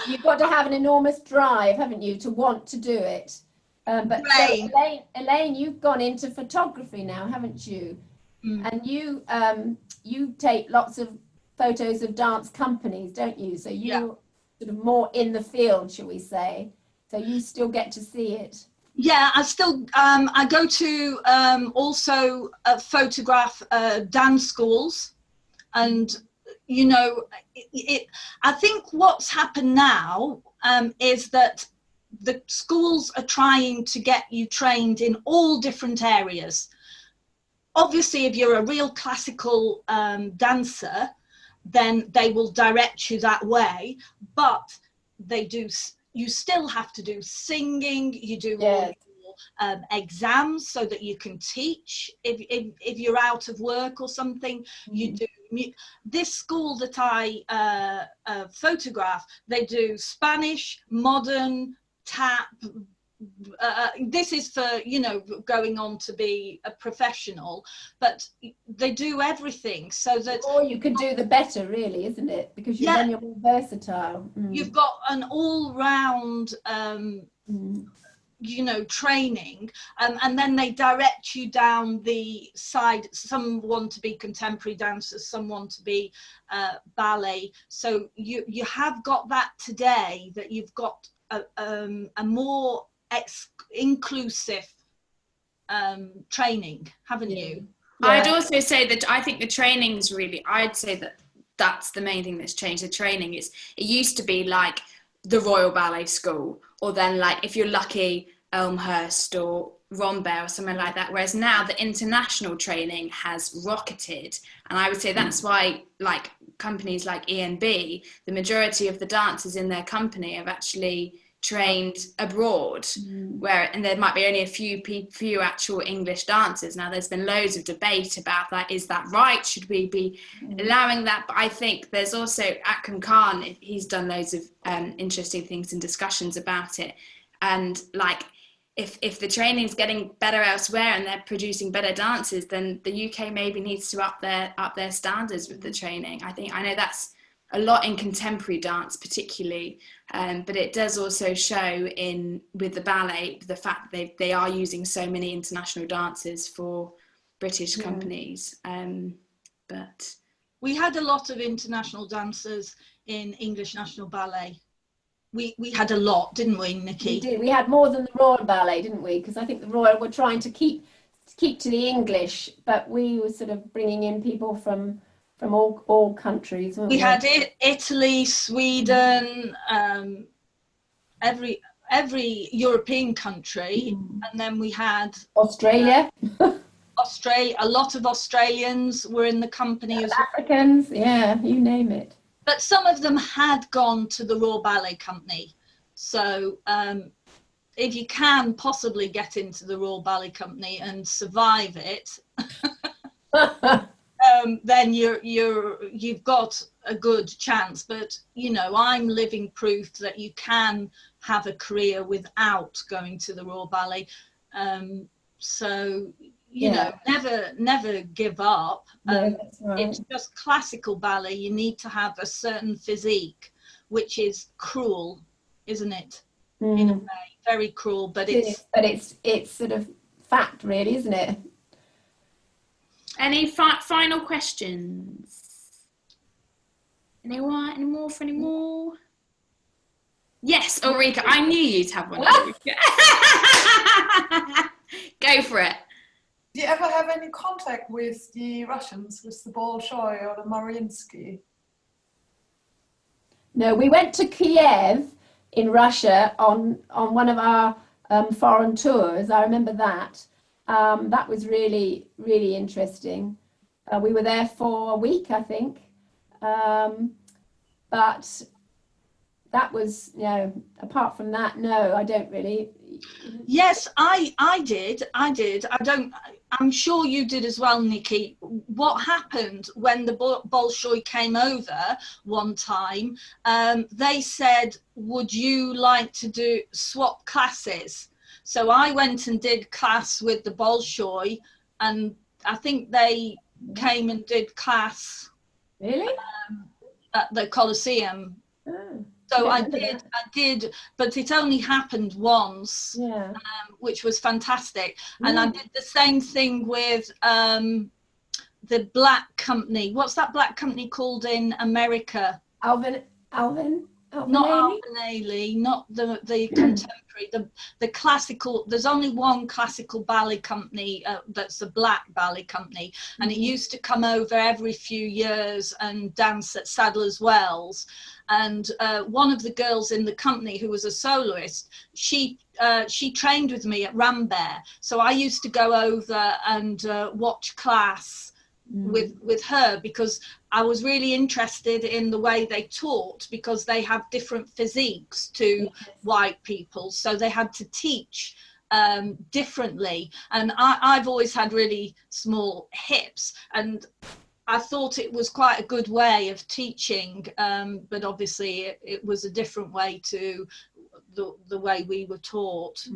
You've got to have an enormous drive, haven't you, to want to do it. But so Elaine, you've gone into photography now, haven't you? And you take lots of photos of dance companies, don't you? So you're sort of more in the field, shall we say? So you still get to see it. Yeah, I still I go to also photograph dance schools, and you know, I think what's happened now is that the schools are trying to get you trained in all different areas. Obviously, if you're a real classical dancer, then they will direct you that way, but you still have to do singing, you do all your exams so that you can teach if you're out of work or something. You do this school that I photograph, they do Spanish, modern, tap. This is for, you know, going on to be a professional, but they do everything so that... The more you can do, the better, really, isn't it? Because then you're more versatile. You've got an all-round, you know, training, and then they direct you down the side. Some want to be contemporary dancers, some want to be ballet. So you have got that today, that you've got a more inclusive training, haven't you? I'd also say that I think the training's really, I'd say that that's the main thing that's changed. The training it used to be like the Royal Ballet School, or then like if you're lucky Elmhurst or Rambert or something like that, whereas now the international training has rocketed, and I would say that's why like companies like ENB, the majority of the dancers in their company have actually trained abroad, and there might be only a few actual English dancers. Now there's been loads of debate about that. Is that right? Should we be allowing that? But I think there's also Akram Khan, he's done loads of interesting things and discussions about it, and like if the training's getting better elsewhere and they're producing better dancers, then the UK maybe needs to up their standards with the training. I know that's a lot in contemporary dance particularly, but it does also show with the ballet the fact that they are using so many international dancers for British companies. But we had a lot of international dancers in English National Ballet. We had a lot, didn't we, Nicky? We did. We had more than the Royal Ballet, didn't we? Because I think the Royal were trying to keep to the English, but we were sort of bringing in people from all countries. We had Italy, Sweden, every European country, and then we had Australia. Australia. A lot of Australians were in the company as well. Africans, yeah, you name it. But some of them had gone to the Royal Ballet Company. So if you can possibly get into the Royal Ballet Company and survive it, then you've got a good chance. But you know, I'm living proof that you can have a career without going to the Royal Ballet. So you know, never give up. No, that's right. It's just classical ballet. You need to have a certain physique, which is cruel, isn't it? In a way, very cruel. But it's sort of fact, really, isn't it? Any final questions? Anyone? Any more? Yes, Ulrika, I knew you'd have one. Go for it. Do you ever have any contact with the Russians, with the Bolshoi or the Mariinsky? No, we went to Kiev in Russia on one of our foreign tours. I remember that. That was really, really interesting. We were there for a week, I think. But that was, you know, apart from that, no, I don't really. Yes, I did. I'm sure you did as well, Nicky. What happened when the Bolshoi came over one time, they said, would you like to swap classes? So I went and did class with the Bolshoi, and I think they came and did class Really? At the Colosseum. Oh. So I did, but it only happened once, which was fantastic. And I did the same thing with the black company. What's that black company called in America? Alvin Not Alvin Ailey, not the contemporary, the classical. There's only one classical ballet company that's a black ballet company, and it used to come over every few years and dance at Sadler's Wells. And one of the girls in the company who was a soloist, she trained with me at Rambert. So I used to go over and watch class with her, because I was really interested in the way they taught, because they have different physiques to white people. So they had to teach differently. And I've always had really small hips, and I thought it was quite a good way of teaching, but obviously it was a different way to the way we were taught.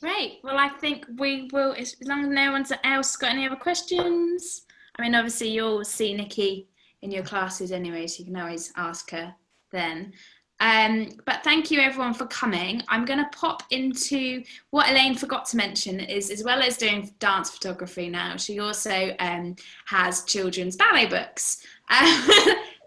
Great. Well, I think we will, as long as no one else got any other questions. I mean, obviously you'll see Nicky in your classes anyway, so you can always ask her then. But thank you everyone for coming. I'm going to pop into what Elaine forgot to mention is, as well as doing dance photography now, she also has children's ballet books,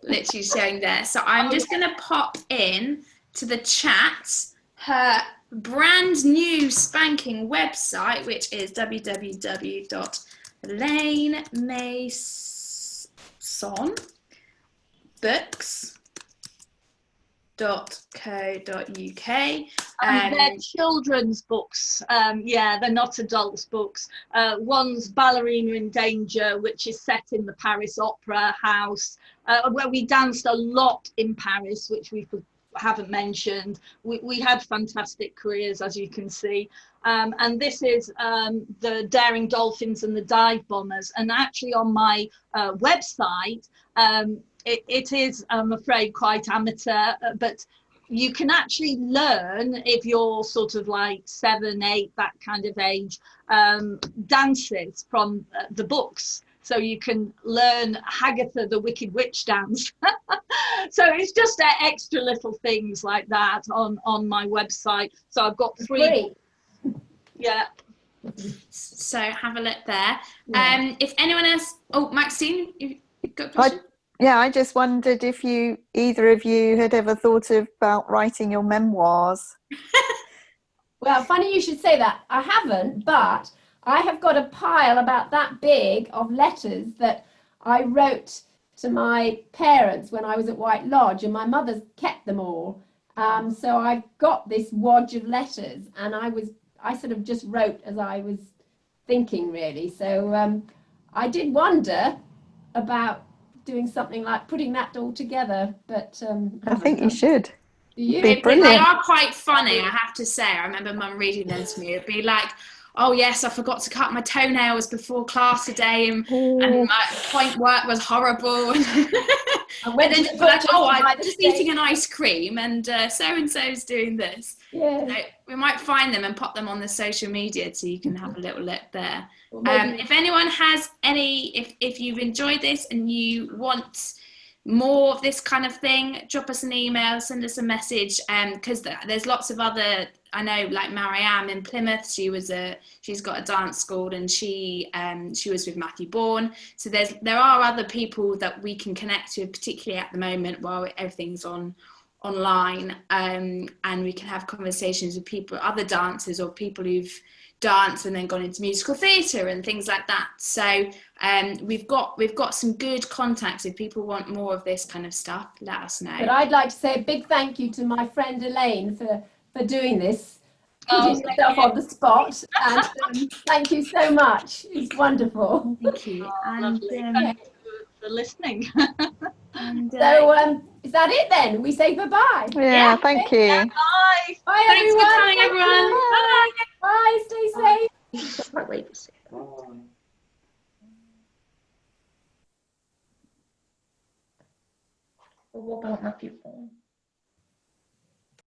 literally showing there. So I'm just going to pop in to the chat her brand new spanking website, which is www.elainemasonbooks.co.uk. They're children's books. They're not adults' books. One's Ballerina in Danger, which is set in the Paris Opera House, where we danced a lot in Paris, which we haven't mentioned. We had fantastic careers, as you can see. And this is the Daring Dolphins and the Dive Bombers. And actually on my website, it is, I'm afraid, quite amateur, but you can actually learn, if you're sort of like 7, 8, that kind of age, dances from the books. so you can learn Hagatha the Wicked Witch dance. So it's just extra little things like that on my website. So I've got 3. Great. Yeah. So have a look there. Yeah. If anyone else, oh, Maxine, you've got a question? I just wondered if either of you had ever thought about writing your memoirs. Well, funny you should say that. I haven't, but I have got a pile about that big of letters that I wrote to my parents when I was at White Lodge, and my mother's kept them all. So I got this wodge of letters, and I sort of just wrote as I was thinking, really. So I did wonder about doing something like putting that all together, but I think you should. Do you? Be brilliant. They are quite funny, I have to say. I remember Mum reading them to me. It'd be like, oh yes, I forgot to cut my toenails before class today, and my point work was horrible. And then just be like, oh, I'm just eating an ice cream, and so-and-so's doing this. Yeah. So we might find them and pop them on the social media so you can have a little look there. Well, If anyone has if you've enjoyed this and you want more of this kind of thing, drop us an email, send us a message, because there's lots of other, I know, like Marianne in Plymouth, she's got a dance school, and she was with Matthew Bourne. So there are other people that we can connect to, particularly at the moment while everything's online, and we can have conversations with people, other dancers, or people who've danced and then gone into musical theatre and things like that. So we've got some good contacts. If people want more of this kind of stuff, let us know. But I'd like to say a big thank you to my friend Elaine for doing this, putting yourself on the spot, and thank you so much. It's wonderful. Thank you. And Thanks for listening. So is that it then? We say bye-bye. Yeah, thank you. Bye. Bye, Thanks everyone. for coming, everyone. Bye. Bye. Stay safe. That's my way to say it. What about Matthew Bourne?